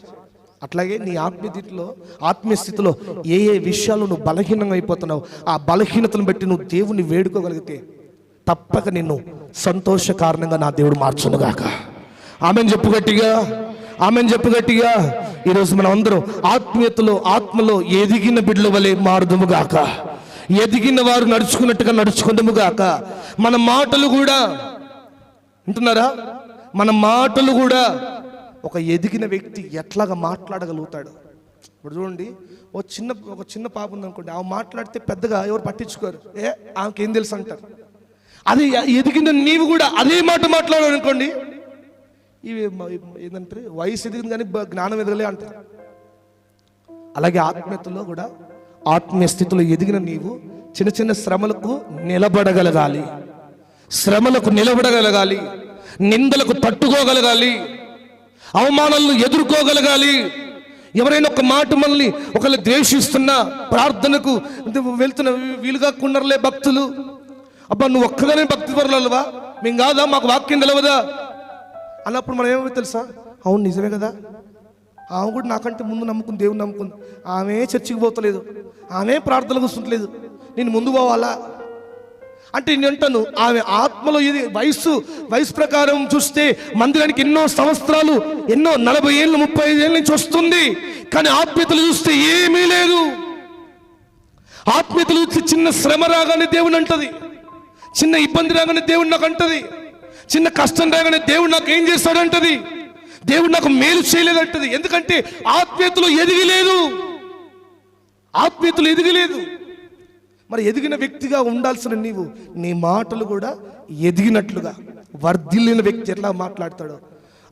అట్లాగే నీ ఆత్మీయ స్థితిలో ఏ విషయాలు నువ్వు బలహీనంగా అయిపోతున్నావు, ఆ బలహీనతను బట్టి నువ్వు దేవుని వేడుకోగలిగితే తప్పక నిన్ను సంతోష కారణంగా నా దేవుడు మార్చునుగాక. ఆమెను చెప్పు గట్టిగా, ఆమెను చెప్పు గట్టిగా. ఈరోజు మనం అందరం ఆత్మీయతలో, ఆత్మలో ఎదిగిన బిడ్డల వలె మారుదుముగాక. ఎదిగిన వారు నడుచుకున్నట్టుగా నడుచుకుందుముగాక. మన మాటలు కూడా, వింటున్నారా? మన మాటలు కూడా ఒక ఎదిగిన వ్యక్తి ఎట్లాగా మాట్లాడగలుగుతాడు. ఇప్పుడు చూడండి, ఒక చిన్న పాప ఉందనుకోండి, ఆమె మాట్లాడితే పెద్దగా ఎవరు పట్టించుకోరు, ఆమెకేం తెలుసు అంటారు. అది ఎదిగిన నీవు కూడా అదే మాట మాట్లాడాలనుకోండి, ఇవి ఏంటంటే వయసు ఎదిగింది కానీ జ్ఞానం ఎదగలే అంటారు. అలాగే ఆత్మీయతలో కూడా, ఆత్మీయ స్థితిలో ఎదిగిన నీవు చిన్న చిన్న శ్రమలకు నిలబడగలగాలి, శ్రమలకు నిలబడగలగాలి, నిందలకు తట్టుకోగలగాలి, అవమానాలను ఎదుర్కోగలగాలి. ఎవరైనా ఒక మాట మనల్ని ఒకళ్ళు ద్వేషిస్తున్నా, ప్రార్థనకు వెళ్తున్న వీలుగా కున్నర్లే భక్తులు, అబ్బా నువ్వు ఒక్కగానే భక్తి పరులవా, మేము కాదా, మాకు వాక్యం తెలవదా అన్నప్పుడు మనం ఏమో తెలుసా, అవును నిజమే కదా, ఆమె కూడా నాకంటే ముందు నమ్ముకుంది, దేవుని నమ్ముకుంది, ఆమె చర్చికి పోతలేదు, ఆమె ప్రార్థనలు కూర్చుంటలేదు, నేను ముందు పోవాలా అంటే నేను అంటాను. ఆమె ఆత్మలో ఇది వయసు ప్రకారం చూస్తే మందిరానికి ఎన్నో సంవత్సరాలు, ఎన్నో 40 ఏళ్ళు 35 ఏళ్ళ నుంచి వస్తుంది, కానీ ఆత్మీయతలు చూస్తే ఏమీ లేదు. ఆత్మీయతలు చూస్తే చిన్న శ్రమ రాగానే దేవుని అంటది, చిన్న ఇబ్బంది రాగానే దేవుడు నాకు అంటది, చిన్న కష్టం రాగానే దేవుడు నాకు ఏం చేస్తాడంటది, దేవుడు నాకు మేలు చేయలేదంటది. ఎందుకంటే ఆత్మీయతలో ఎదిగలేదు, ఆత్మీయతలు ఎదిగలేదు. మరి ఎదిగిన వ్యక్తిగా ఉండాల్సిన నీవు నీ మాటలు కూడా ఎదిగినట్లుగా, వర్ధిల్లిన వ్యక్తి ఎట్లా మాట్లాడతాడో,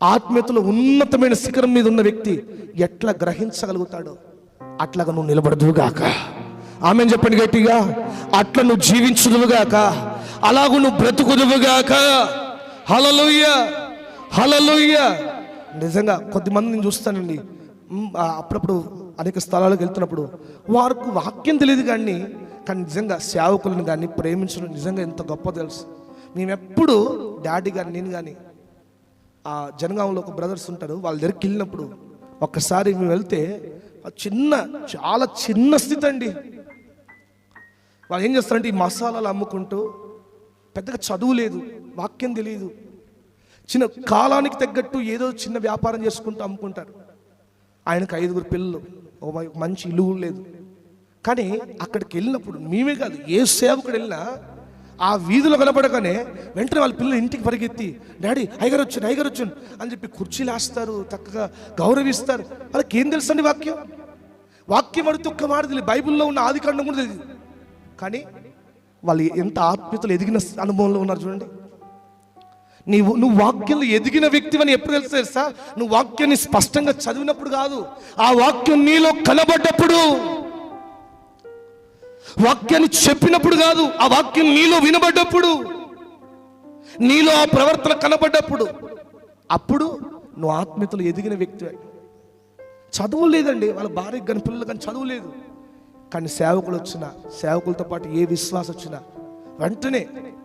ఆత్మీయతలో ఉన్నతమైన శిఖరం మీద ఉన్న వ్యక్తి ఎట్లా గ్రహించగలుగుతాడో అట్లాగా నువ్వు నిలబడదువుగాక. ఆమెను చెప్పండి గట్టిగా. అట్లా నువ్వు జీవించుదువుగాక, అలాగూ నువ్వు బ్రతుకుదువుగాక. హల్లెలూయా, హల్లెలూయా. నిజంగా కొద్దిమంది నేను చూస్తానండి, అప్పుడప్పుడు అనేక స్థలాలకు వెళ్తున్నప్పుడు వారికి వాక్యం తెలియదు కానీ నిజంగా సేవకులను కానీ ప్రేమించడం నిజంగా ఎంత గొప్ప తెలుసు. మేమెప్పుడు డాడీ కానీ నేను కానీ ఆ జనగాంలో ఒక బ్రదర్స్ ఉంటారు, వాళ్ళ దగ్గరికి వెళ్ళినప్పుడు ఒక్కసారి మేము వెళ్తే చాలా చిన్న స్థితి అండి. వాళ్ళు ఏం చేస్తారంటే ఈ మసాలాలు అమ్ముకుంటూ, పెద్దగా చదువు లేదు, వాక్యం తెలియదు, చిన్న కాలానికి తగ్గట్టు ఏదో చిన్న వ్యాపారం చేసుకుంటూ అమ్ముకుంటారు. ఆయనకు 5 పిల్లలు, మంచి ఇల్లు లేదు. కానీ అక్కడికి వెళ్ళినప్పుడు మేమే కాదు, ఏ సేవకుడు వెళ్ళినా ఆ వీధిలో కనపడగానే వెంటనే వాళ్ళ పిల్లలు ఇంటికి పరిగెత్తి, డాడీ అయ్యగారు వచ్చాను అని చెప్పి కుర్చీలు వేస్తారు, చక్కగా గౌరవిస్తారు. వాళ్ళకి ఏం తెలుసండి వాక్యం అడిగితే ఒక్క మాట తెలియదు, బైబిల్లో ఉన్న ఆది కాండం కూడా తెలియదు. కానీ వాళ్ళు ఎంత ఆత్మీయతలు ఎదిగిన అనుభవంలో ఉన్నారు చూడండి. నువ్వు వాక్యంలో ఎదిగిన వ్యక్తివని ఎప్పుడు తెలుసా? నువ్వు వాక్యాన్ని స్పష్టంగా చదివినప్పుడు కాదు, ఆ వాక్యం నీలో కనబడ్డప్పుడు, వాక్యాన్ని చెప్పినప్పుడు కాదు, ఆ వాక్యం నీలో వినబడ్డప్పుడు, నీలో ఆ ప్రవర్తన కనబడ్డప్పుడు, అప్పుడు నువ్వు ఆత్మీయతలో ఎదిగిన వ్యక్తివే. చదువు లేదండి, వాళ్ళ భార్యకు కానీ పిల్లలు కానీ చదువు లేదు. కానీ సేవకులు వచ్చినా, సేవకులతో పాటు ఏ విశ్వాసం వచ్చినా వెంటనే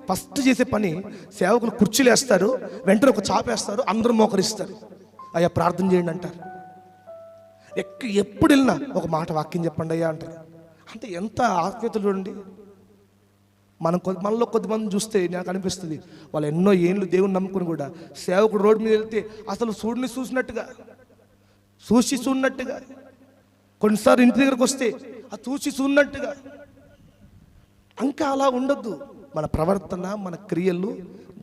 ఫస్ట్ చేసే పని, సేవకులు కుర్చీలు వేస్తారు, వెంటనే ఒక చాపేస్తారు, అందరూ మోకరిస్తారు, అయ్యా ప్రార్థన చేయండి అంటారు. ఎప్పుడు వెళ్ళినా ఒక మాట వాక్యం చెప్పండి అయ్యా అంటారు. అంటే ఎంత ఆత్మీయతలు చూడండి. మనలో కొద్దిమంది చూస్తే నాకు అనిపిస్తుంది, వాళ్ళు ఎన్నో ఏళ్ళు దేవుని నమ్ముకుని కూడా సేవకుడు రోడ్డు మీద వెళ్తే అసలు చూసినట్టుగా కొన్నిసార్లు ఇంటి దగ్గరకు వస్తే ఆ చూసినట్టుగా. ఇంకా అలా ఉండొద్దు. మన ప్రవర్తన, మన క్రియలు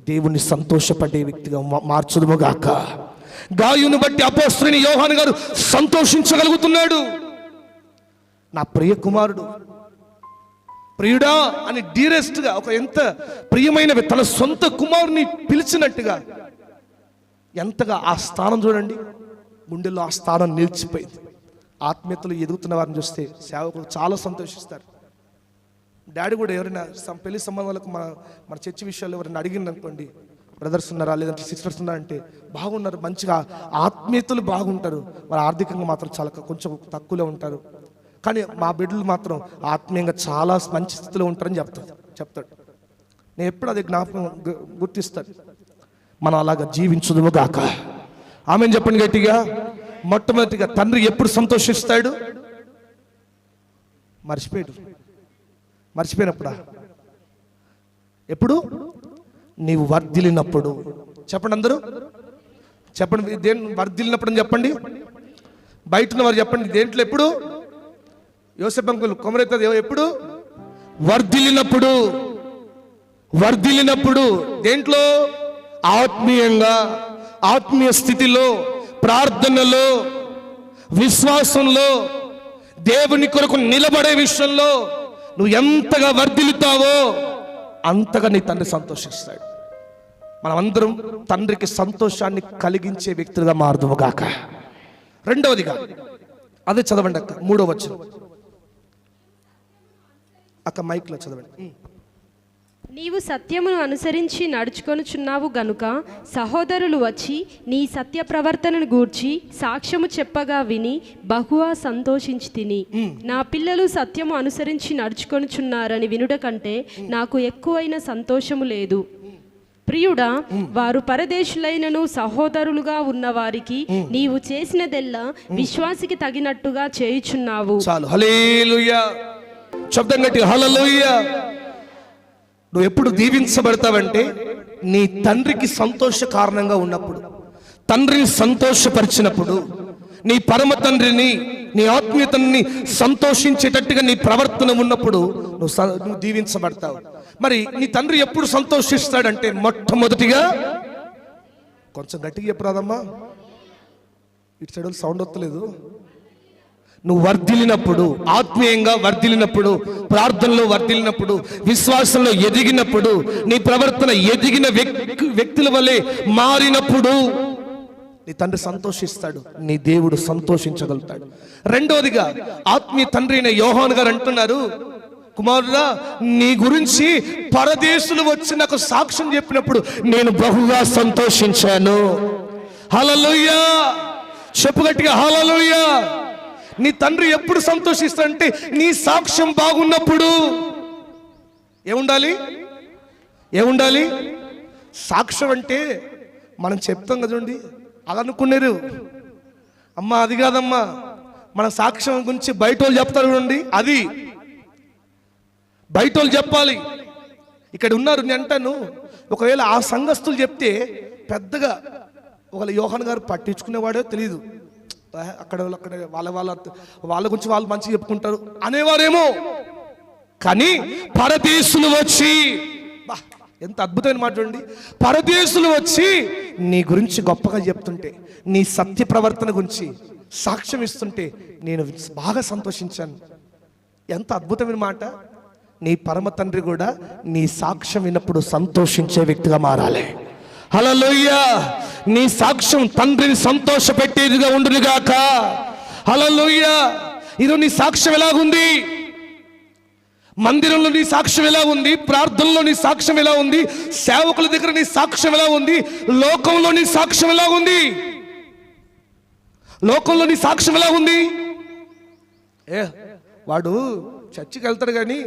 దేవుణ్ణి సంతోషపడే వ్యక్తిగా మార్చుదుముగాక. గాయుని బట్టి అపోస్తలుని యోహాను గారు సంతోషించగలుగుతున్నాడు. నా ప్రియ కుమారుడు, ప్రియుడా అని డీరెస్ట్గా, ఒక ఎంత ప్రియమైన తన సొంత కుమారుని పిలిచినట్టుగా, ఎంతగా ఆ స్థానం చూడండి, గుండెల్లో ఆ స్థానం నిలిచిపోయింది. ఆత్మీయతలు ఎదుగుతున్న వారిని చూస్తే సేవకులు చాలా సంతోషిస్తారు. డాడీ కూడా ఎవరైనా పెళ్లి సంబంధాలకు మన చర్చి విషయాలు ఎవరైనా అడిగింది అనుకోండి, బ్రదర్స్ ఉన్నారా లేదంటే సిస్టర్స్ ఉన్నారా అంటే, బాగున్నారు, మంచిగా ఆత్మీయతలు బాగుంటారు, వారు ఆర్థికంగా మాత్రం చాలా కొంచెం తక్కువలో ఉంటారు, కానీ మా బిడ్డలు మాత్రం ఆత్మీయంగా చాలా మంచి స్థితిలో ఉంటారని చెప్తాడు. నేను ఎప్పుడు అది జ్ఞాపకం గుర్తిస్తాను. మనం అలాగా జీవించుదుము గాక. ఆమెను చెప్పండి గట్టిగా. మొట్టమొదటిగా తండ్రి ఎప్పుడు సంతోషిస్తాడు? మర్చిపోయినప్పుడా? ఎప్పుడు? నీవు వర్ధిల్లినప్పుడు. చెప్పండి అందరూ, చెప్పండి. వర్ధిల్లినప్పుడు అని చెప్పండి. బయట ఉన్న వారు చెప్పండి, దేంట్లో? ఎప్పుడు? యోసేపు అంకుల్ కొమరైతే ఎప్పుడు? వర్ధిల్లినప్పుడు. దేంట్లో? ఆత్మీయంగా, ఆత్మీయ స్థితిలో, ప్రార్థనలో, విశ్వాసంలో, దేవుని కొరకు నిలబడే విషయంలో నువ్వు ఎంతగా వర్ధిల్లుతావో అంతగా నీ తండ్రి సంతోషిస్తాడు. మనమందరం తండ్రికి సంతోషాన్ని కలిగించే వ్యక్తులుగా మారుదుముగాక. రెండవదిగా అదే చదవండి అక్క, 3వ వచనం. అక్క మైక్లో చదవండి. నీవు సత్యమును అనుసరించి నడుచుకొనుచున్నావు గనుక సహోదరులు వచ్చి నీ సత్య ప్రవర్తనను గూర్చి సాక్ష్యము చెప్పగా విని బహుగా సంతోషించి తిని, నా పిల్లలు సత్యము అనుసరించి నడుచుకొనుచున్నారని వినుట కంటే నాకు ఎక్కువైన సంతోషము లేదు. ప్రియుడా, వారు పరదేశులైనను సహోదరులుగా ఉన్న వారికి నీవు చేసినదెల్లా విశ్వాసికి తగినట్టుగా చేయుచున్నావు. చాలు. హల్లెలూయా. శబ్దం గట్టి హల్లెలూయా. నువ్వు ఎప్పుడు దీవించబడతావంటే నీ తండ్రికి సంతోష కారణంగా ఉన్నప్పుడు, తండ్రిని సంతోషపరిచినప్పుడు, నీ పరమ తండ్రిని, నీ ఆత్మీయతని సంతోషించేటట్టుగా నీ ప్రవర్తన ఉన్నప్పుడు నువ్వు దీవించబడతావు. మరి నీ తండ్రి ఎప్పుడు సంతోషిస్తాడంటే, మొట్టమొదటిగా, కొంచెం గట్టిగా చెప్పరాదమ్మా, ఇటు సైడ్ సౌండ్ వస్తలేదు, నువ్వు వర్ధిల్లినప్పుడు, ఆత్మీయంగా వర్ధిల్లినప్పుడు, ప్రార్థనలో వర్ధిల్లినప్పుడు, విశ్వాసంలో ఎదిగినప్పుడు, నీ ప్రవర్తన ఎదిగిన వ్యక్తుల వలె మారినప్పుడు నీ తండ్రి సంతోషిస్తాడు, నీ దేవుడు సంతోషించగలుగుతాడు. రెండవదిగా ఆత్మీయ తండ్రి అయిన యోహాను గారు అంటున్నారు, కుమారుడా, నీ గురించి పరదేశులు వచ్చి నాకు సాక్ష్యం చెప్పినప్పుడు నేను బహుగా సంతోషించాను. హల్లెలూయా. చెప్పు గట్టిగా హల్లెలూయా. నీ తండ్రి ఎప్పుడు సంతోషిస్తాడంటే నీ సాక్ష్యం బాగున్నప్పుడు. ఏముండాలి? సాక్ష్యం అంటే మనం చెప్తాం కదండి, అలా అనుకున్నారు. అమ్మా అది కాదమ్మా, మన సాక్ష్యం గురించి బయట వాళ్ళు చెప్తారు చూడండి, అది బయట వాళ్ళు చెప్పాలి. ఇక్కడ ఉన్నారు, నేను అంటాను, ఒకవేళ ఆ సంఘస్థులు చెప్తే పెద్దగా ఒకవేళ యోహాను గారు పట్టించుకునేవాడో తెలియదు, అక్కడ వాళ్ళ గురించి వాళ్ళు మంచిగా చెప్పుకుంటారు అనేవారేమో. కానీ పరదేశులు వచ్చి బా, ఎంత అద్భుతమైన మాట చూడండి. పరదేశులు వచ్చి నీ గురించి గొప్పగా చెప్తుంటే, నీ సత్య ప్రవర్తన గురించి సాక్ష్యం ఇస్తుంటే నేను బాగా సంతోషించాను. ఎంత అద్భుతమైన మాట. నీ పరమ తండ్రి కూడా నీ సాక్ష్యం విన్నప్పుడు సంతోషించే వ్యక్తిగా మారాలి. హల్లెలూయా. నీ సాక్ష్యం తండ్రిని సంతోషపెట్టేదిగా ఉండునుగాక. హల్లెలూయా. ఈరోజు నీ సాక్ష్యం ఎలాగుంది? మందిరంలో నీ సాక్ష్యం ఎలా ఉంది? ప్రార్థనలో నీ సాక్ష్యం ఎలా ఉంది? సేవకుల దగ్గర నీ సాక్ష్యం ఎలా ఉంది? లోకంలో నీ సాక్ష్యం ఎలా ఉంది? లోకంలో నీ సాక్ష్యం ఎలా ఉంది? వాడు చర్చికి వెళ్తాడు కానీ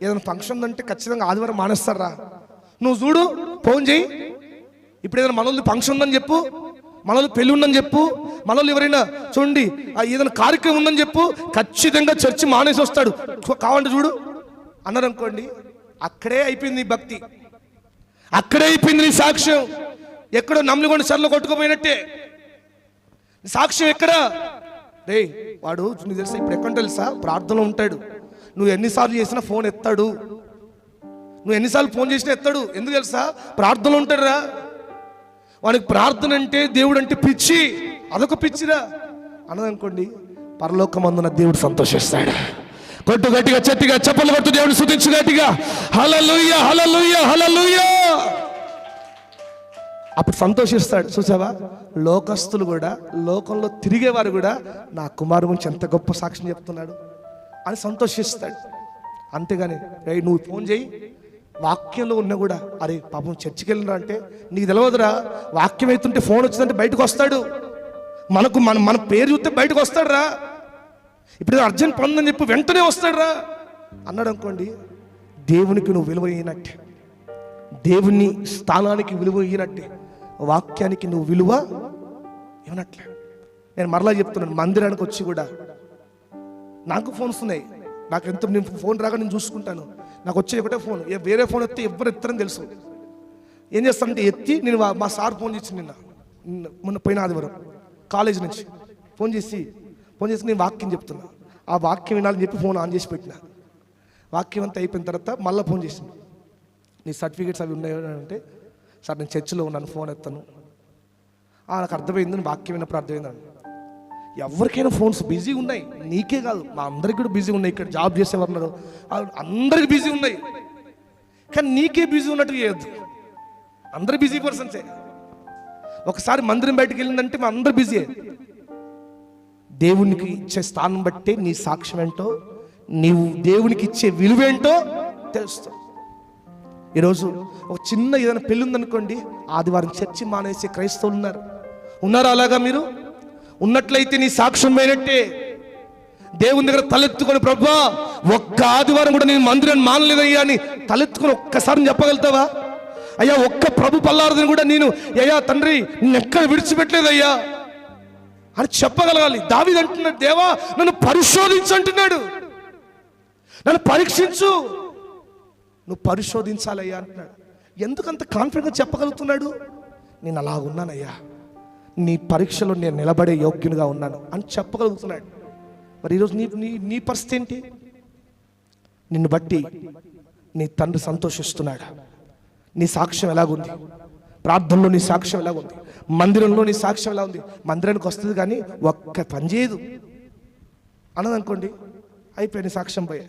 ఏదైనా ఫంక్షన్ ఉందంటే ఖచ్చితంగా ఆదివారం మానేస్తారా? నువ్వు చూడు, ఫోన్ చేయి. ఇప్పుడు ఏదైనా మనల్ని ఫంక్షన్ ఉందని చెప్పు, మనల్ని పెళ్ళి ఉందని చెప్పు, మనల్ని ఎవరైనా చూడండి ఏదైనా కార్యక్రమం ఉందని చెప్పు, ఖచ్చితంగా చర్చి మానేసి వస్తాడు. కావాలంటే చూడు అన్నారు అనుకోండి, అక్కడే అయిపోయింది నీ భక్తి, అక్కడే అయిపోయింది నీ సాక్ష్యం. ఎక్కడో నమ్మిగొండ సర్లో కొట్టుకుపోయినట్టే సాక్ష్యం. ఎక్కడ రే వాడు నీకు తెలుసా ఇప్పుడు ఎక్కడ తెలుసా? ప్రార్థనలో ఉంటాడు. నువ్వు ఎన్నిసార్లు చేసినా ఫోన్ ఎత్తాడు, నువ్వు ఎన్నిసార్లు ఫోన్ చేసినా ఎత్తాడు. ఎందుకు తెలుసా? ప్రార్థనలో ఉంటాడు రా. వానికి ప్రార్థన అంటే దేవుడు అంటే పిచ్చి, అదొక పిచ్చిరా అన్నదనుకోండి, పరలోకమందున దేవుడు సంతోషిస్తాడు. కొట్టు గట్టిగా, చెట్టిగా చెప్పలు కొట్టు, దేవుడు స్తుతించు గట్టిగా. హల్లెలూయా, హల్లెలూయా, హల్లెలూయా. అప్పుడు సంతోషిస్తాడు. చూసావా, లోకస్తులు కూడా, లోకంలో తిరిగేవారు కూడా నా కుమారు గురించి ఎంత గొప్ప సాక్ష్యం చెప్తున్నాడు అని సంతోషిస్తాడు. అంతేగాని రే నువ్వు ఫోన్ చేయి, వాక్యంలో ఉన్నా కూడా అరే పాపం చర్చికి వెళ్ళినా అంటే నీకు తెలియదురా, వాక్యం అవుతుంటే ఫోన్ వచ్చిందంటే బయటకు వస్తాడు. మనకు మన పేరు చూస్తే బయటకు వస్తాడు రా. ఇప్పుడు అర్జెంట్ పనుందని చెప్పి వెంటనే వస్తాడు రా అన్నాడు అనుకోండి, దేవునికి నువ్వు విలువ ఇయ్యనట్టే, దేవుని స్థానానికి విలువ ఇయ్యనట్టే, వాక్యానికి నువ్వు విలువ ఇవ్వనట్లే. నేను మరలా చెప్తున్నాను, మందిరానికి వచ్చి కూడా నాకు ఫోన్స్ ఉన్నాయి. నాకు ఎంత నేను ఫోన్ రాగా నేను చూసుకుంటాను. నాకు వచ్చే ఒకటే ఫోన్, వేరే ఫోన్ ఎత్తే ఎవరు ఎత్తారని తెలుసు. ఏం చేస్తానంటే ఎత్తి నేను మా సార్ ఫోన్ చేసి మొన్న పోయిన ఆదివారం కాలేజ్ నుంచి ఫోన్ చేసి నేను వాక్యం చెప్తున్నా. ఆ వాక్యం వినాలని చెప్పి ఫోన్ ఆన్ చేసి పెట్టిన. వాక్యం అంతా అయిపోయిన తర్వాత మళ్ళీ ఫోన్ చేసింది, నీ సర్టిఫికేట్స్ అవి ఉన్నాయి అంటే, సార్ నేను చర్చిలో ఉన్నాను, ఫోన్ ఎత్తాను. నాకు అర్థమైంది, నేను వాక్యం విన్నప్పుడు అర్థమైందని. ఎవరికైనా ఫోన్స్ బిజీ ఉన్నాయి, నీకే కాదు మా అందరికి కూడా బిజీ ఉన్నాయి. ఇక్కడ జాబ్ చేసేవారు ఉన్నారు, అందరికి బిజీ ఉన్నాయి. కానీ నీకే బిజీ ఉన్నట్టు చేయొద్దు. అందరు బిజీ పర్సన్సే. ఒకసారి మందిరం బయటకు వెళ్ళిందంటే మా అందరు బిజీ. దేవునికి ఇచ్చే స్థానం బట్టే నీ సాక్ష్యం ఏంటో, నీవు దేవునికి ఇచ్చే విలువేంటో తెలుస్తుంది. ఈరోజు ఒక చిన్న ఏదైనా పెళ్ళి ఉందనుకోండి, ఆదివారం చర్చి మానేసే క్రైస్తవులు ఉన్నారు. అలాగా మీరు ఉన్నట్లయితే నీ సాక్ష్యం పోయినట్టే. దేవుని దగ్గర తలెత్తుకొని, ప్రభువా ఒక్క ఆదివారం కూడా నేను మందిరాన్ని మానలేదయ్యా అని తలెత్తుకొని ఒక్కసారి చెప్పగలుగుతావా? అయ్యా ఒక్క ప్రభు పల్లారదని కూడా నేను అయ్యా తండ్రి నిన్నెక్కడ విడిచిపెట్టలేదయ్యా అని చెప్పగలగాలి. దావీదు అంటున్నాడు, దేవా నన్ను పరిశోధించు అంటున్నాడు, నన్ను పరీక్షించు, నువ్వు పరిశోధించాలయ్యా అంటున్నాడు. ఎందుకంత కాన్ఫిడెంట్గా చెప్పగలుగుతున్నాడు? నేను అలా ఉన్నానయ్యా, నీ పరీక్షలో నేను నిలబడే యోగ్యునిగా ఉన్నాను అని చెప్పగలుగుతున్నాడు. మరి ఈరోజు నీ పరిస్థితి ఏంటి? నిన్ను బట్టి నీ తండ్రి సంతోషిస్తున్నాడు. నీ సాక్ష్యం ఎలాగుంది? ప్రార్థనలో నీ సాక్ష్యం ఎలాగుంది? మందిరంలో నీ సాక్ష్యం ఎలా ఉంది? మందిరానికి వస్తుంది కానీ ఒక్క పని చేయదు అన్నదనుకోండి, అయిపోయి నీ సాక్ష్యం పోయే.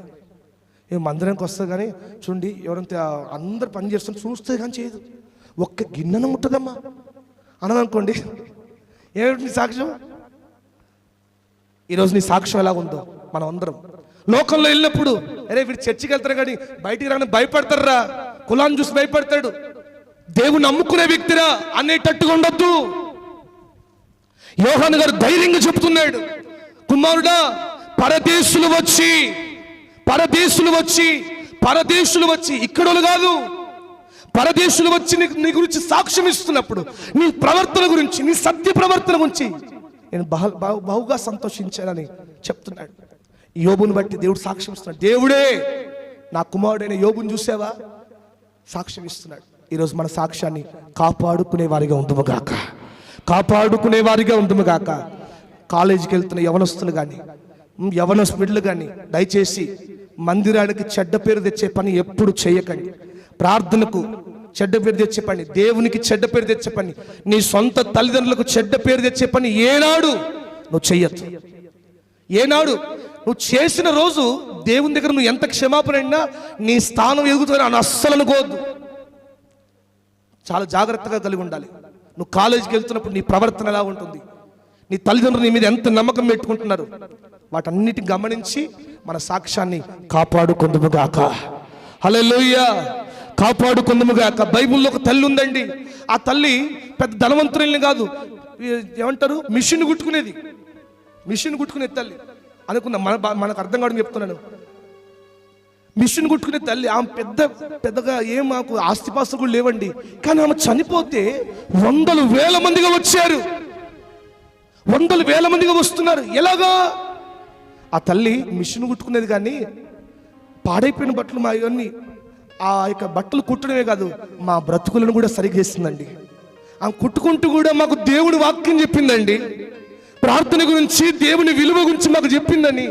మందిరానికి వస్తుంది కానీ చూడండి, ఎవరంతా అందరు పని చేస్తుంది చూస్తే కానీ చేయదు, ఒక్క గిన్నెను ముట్టదమ్మా అన్నదనుకోండి, ఏమిటి నీ సాక్ష్యం? ఈరోజు నీ సాక్ష్యం ఎలాగుందో మనం అందరం లోకంలో వెళ్ళినప్పుడు, అరే వీడు చర్చికి వెళ్తారు కానీ బయటికి రాని భయపడతారా, కులాన్ని చూసి భయపడతాడు, దేవుని నమ్ముకునే వ్యక్తిరా అనేటట్టుగా ఉండొద్దు. యోహాను గారు ధైర్యంగా చెప్తున్నాడు, కుమారుడా పరదేశులు వచ్చి ఇక్కడ కాదు, పరదేశులు వచ్చి నీ గురించి సాక్ష్యం ఇస్తున్నప్పుడు, నీ ప్రవర్తన గురించి, నీ సత్య ప్రవర్తన గురించి నేను బహుగా సంతోషించానని చెప్తున్నాడు. యోబుని బట్టి దేవుడు సాక్ష్యం ఇస్తున్నాడు. దేవుడే నా కుమారుడైన యోబుని చూసావా, సాక్ష్యం ఇస్తున్నాడు. ఈరోజు మన సాక్ష్యాన్ని కాపాడుకునే వారిగా ఉండుముగాక. కాలేజీకి వెళ్తున్న యవనస్తులు కానీ యవన బిడ్డలు కానీ దయచేసి మందిరానికి చెడ్డ పేరు తెచ్చే పని ఎప్పుడు చేయకండి. ప్రార్థనకు చెడ్డ పేరు తెచ్చే పని, దేవునికి చెడ్డ పేరు తెచ్చే పని, నీ సొంత తల్లిదండ్రులకు చెడ్డ పేరు తెచ్చే పని ఏనాడు నువ్వు చెయ్యొచ్చు. ఏనాడు నువ్వు చేసిన రోజు దేవుని దగ్గర నువ్వు ఎంత క్షమాపణ అయినా నీ స్థానం ఎదుగుతుందని అని అస్సలు అనుకోవద్దు. చాలా జాగ్రత్తగా కలిగి ఉండాలి. నువ్వు కాలేజీకి వెళ్తున్నప్పుడు నీ ప్రవర్తన ఎలా ఉంటుంది, నీ తల్లిదండ్రులు నీ మీద ఎంత నమ్మకం పెట్టుకుంటున్నారు, వాటన్నిటిని గమనించి మన సాక్ష్యాన్ని కాపాడుకుందుముగాక. హల్లెలూయా, కాపాడుకుందుముగాక. బైబిల్లో ఒక తల్లి ఉందండి. ఆ తల్లి పెద్ద ధనవంతుల్ని కాదు, ఏమంటారు, మిషన్ కుట్టుకునే తల్లి అనుకున్నా. మనకు అర్థం కావడం చెప్తున్నాను. మిషన్ కుట్టుకునే తల్లి. ఆమె పెద్దగా ఏం మాకు ఆస్తిపాస్తులు కూడా లేవండి. కానీ ఆమె చనిపోతే 100,000 మందిగా వచ్చారు, 100,000 మందిగా వస్తున్నారు. ఎలాగా? ఆ తల్లి మిషన్ కుట్టుకునేది, కానీ పాడైపోయిన బట్టలు మా ఇవన్నీ ఆ యొక్క బట్టలు కుట్టడమే కాదు, మా బ్రతుకులను కూడా సరిగేస్తుందండి. ఆమె కుట్టుకుంటూ కూడా మాకు దేవుడి వాక్యం చెప్పిందండి, ప్రార్థన గురించి, దేవుని విలువ గురించి మాకు చెప్పిందని.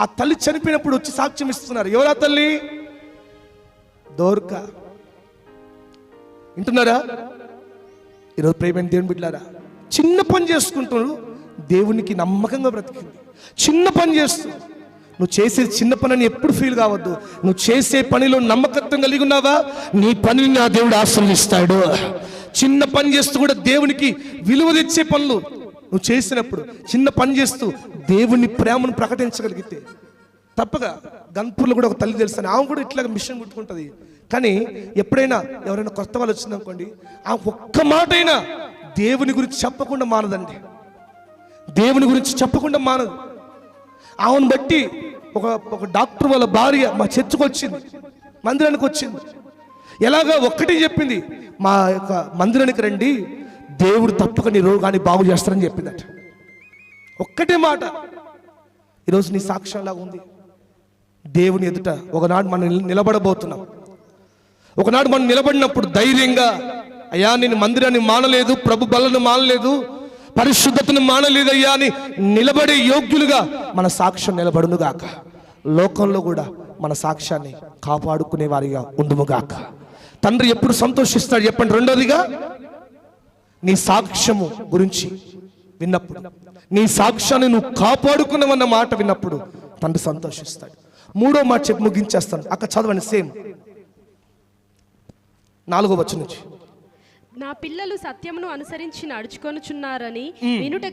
ఆ తల్లి చనిపోయినప్పుడు వచ్చి సాక్ష్యం ఇస్తున్నారు. ఎవరా తల్లి? దోర్కా. వింటున్నారా? ఈరోజు ప్రేమైన దేవుని బిడ్డలారా, చిన్న పని చేసుకుంటున్నాడు, దేవునికి నమ్మకంగా బ్రతికింది. చిన్న పని చేస్తూ, నువ్వు చేసే చిన్న పనిని ఎప్పుడు ఫీల్ కావద్దు. నువ్వు చేసే పనిలో నమ్మకత్వం కలిగి ఉన్నావా, నీ పనిని నా దేవుడు ఆశీర్వదిస్తాడు. చిన్న పని చేస్తూ కూడా దేవునికి విలువ తెచ్చే పనులు నువ్వు చేసినప్పుడు, చిన్న పని చేస్తూ దేవుని ప్రేమను ప్రకటించగలిగితే తప్పగా. గన్పూర్లో కూడా ఒక తల్లి తెలుస్తాను, ఆమె కూడా ఇట్లా మిషన్ కుట్టుకుంటుంది. కానీ ఎప్పుడైనా ఎవరైనా కొత్త వాళ్ళు వచ్చిందనుకోండి, ఆమె ఒక్క మాట అయినా దేవుని గురించి చెప్పకుండా మానదండి. దేవుని గురించి చెప్పకుండా మానదు. ఆమెను బట్టి ఒక డాక్టర్ వాళ్ళ భార్య మా చర్చకు వచ్చింది, మందిరానికి వచ్చింది. ఎలాగా ఒక్కటి చెప్పింది, మా యొక్క మందిరానికి రండి, దేవుడు తప్పక నీ రోగాన్ని బాగు చేస్తారని చెప్పిందట. ఒక్కటే మాట. ఈరోజు నీ సాక్ష్యంలాగా ఉంది. దేవుని ఎదుట ఒకనాడు మనం నిలబడబోతున్నాం. ఒకనాడు మనం నిలబడినప్పుడు ధైర్యంగా, అయ్యా నేను మందిరాన్ని మానలేదు, ప్రభు బలను మానలేదు, పరిశుద్ధతను మానలేదయ్యా అని నిలబడే యోగ్యులుగా మన సాక్ష్యం నిలబడునుగాక. లోకంలో కూడా మన సాక్ష్యాన్ని కాపాడుకునే వారిగా ఉండుముగాక. తండ్రి ఎప్పుడు సంతోషిస్తాడు చెప్పండి? రెండోదిగా, నీ సాక్ష్యము గురించి విన్నప్పుడు, నీ సాక్ష్యాన్ని నువ్వు కాపాడుకున్నావన్న మాట విన్నప్పుడు తండ్రి సంతోషిస్తాడు. మూడో మాట చెప్పి ముగించేస్తాను. అక్కడ చదవండి, సేమ్ 4వ వచనం నుంచి. నా పిల్లలు సత్యమును అనుసరించి నడుచుకొనుచున్నారని వినుట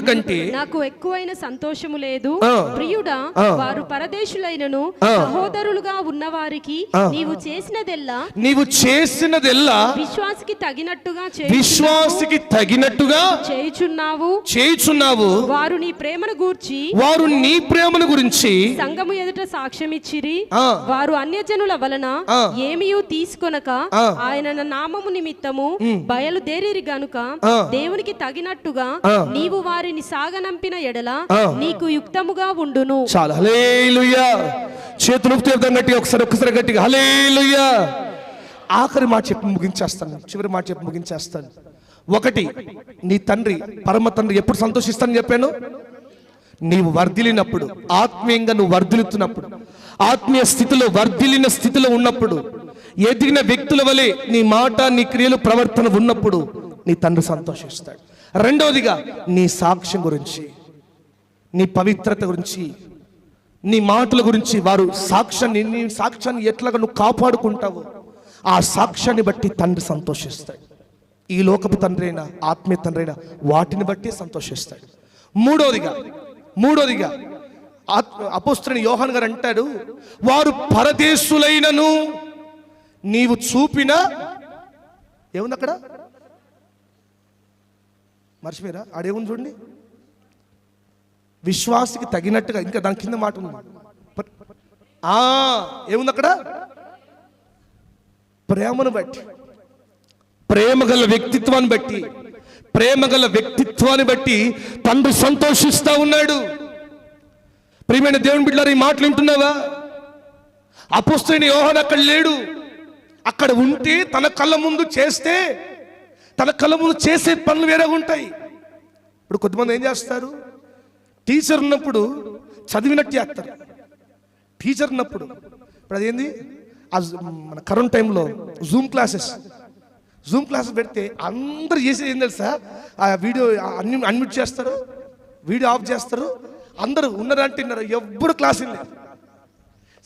కంటే నాకు ఎక్కువైన సంతోషము లేదు. ప్రియుడా, వారు పరదేశులైనను సహోదరులుగా ఉన్నవారికి నీవు చేసినదెల్లా విశ్వాసికి తగినట్టుగా చేయుచున్నావు. వారు నీ ప్రేమను గూర్చి సంఘము ఎదుట సాక్ష్యమిచ్చిరి. వారు అన్యజనుల వలన ఏమీయూ తీసుకొనక ఆయన నామము నిమిత్తము బయలుదేరి గనుక దేవునికి తగినట్టుగా నీవు వారిని సాగనంపిన ఎడల నీకు యుక్తముగా ఉండును. చాలా హల్లెలూయా. చేతులు గట్టిగా ఒకసారి గట్టిగా హల్లెలూయా. ఆఖరి మాట చెప్పి ముగించేస్తాను, చివరి మాట చెప్పి ముగించేస్తాను. ఒకటి, నీ తండ్రి, పరమ తండ్రి ఎప్పుడు సంతోషిస్తానని చెప్పాను? నీవు వర్ధిల్లినప్పుడు, ఆత్మీయంగా నువ్వు వర్ధిల్లుతున్నప్పుడు, ఆత్మీయ స్థితిలో వర్ధిల్లిన స్థితిలో ఉన్నప్పుడు, ఎదిగిన వ్యక్తుల వలె నీ మాట, నీ క్రియలు, ప్రవర్తన ఉన్నప్పుడు నీ తండ్రి సంతోషిస్తాడు. రెండవదిగా, నీ సాక్ష్యం గురించి, నీ పవిత్రత గురించి, నీ మాటల గురించి, వారు నీ సాక్ష్యాన్ని ఎట్లాగా నువ్వు కాపాడుకుంటావో ఆ సాక్ష్యాన్ని బట్టి తండ్రి సంతోషిస్తాడు. ఈ లోకపు తండ్రి అయినా ఆత్మీయ తండ్రి అయినా వాటిని బట్టి సంతోషిస్తాడు. మూడోదిగా అపోస్తలుడైన యోహాను గారు అంటాడు, వారు పరదేశులైనను నీవు చూపిన, ఏముంది అక్కడ మర్చిపోయారా? ఆడేముంది చూడండి, విశ్వాసికి తగినట్టుగా. ఇంకా దాని కింద మాట ఉంది, ఏముంది అక్కడ? ప్రేమను బట్టి, ప్రేమగల వ్యక్తిత్వాన్ని బట్టి తండ్రి సంతోషిస్తా ఉన్నాడు. ప్రియమైన దేవుని బిడ్డలారా, ఈ మాటలు వింటున్నావా? అపోస్తలుడైన యోహాను అక్కడ లేడు. అక్కడ ఉంటే తన కళ్ళ ముందు చేసే పనులు వేరేగా ఉంటాయి. ఇప్పుడు కొంతమంది ఏం చేస్తారు, టీచర్ ఉన్నప్పుడు చదివినట్టు చేస్తారు. టీచర్ ఉన్నప్పుడు ఇప్పుడు అదేంది, మన కరోనా టైంలో జూమ్ క్లాసెస్ పెడితే అందరు చేసేది ఏం తెలుసా, ఆ వీడియో అన్మ్యూట్ చేస్తారు, వీడియో ఆఫ్ చేస్తారు, అందరూ ఉన్నారంటే ఎవ్వరు క్లాస్ లేదు,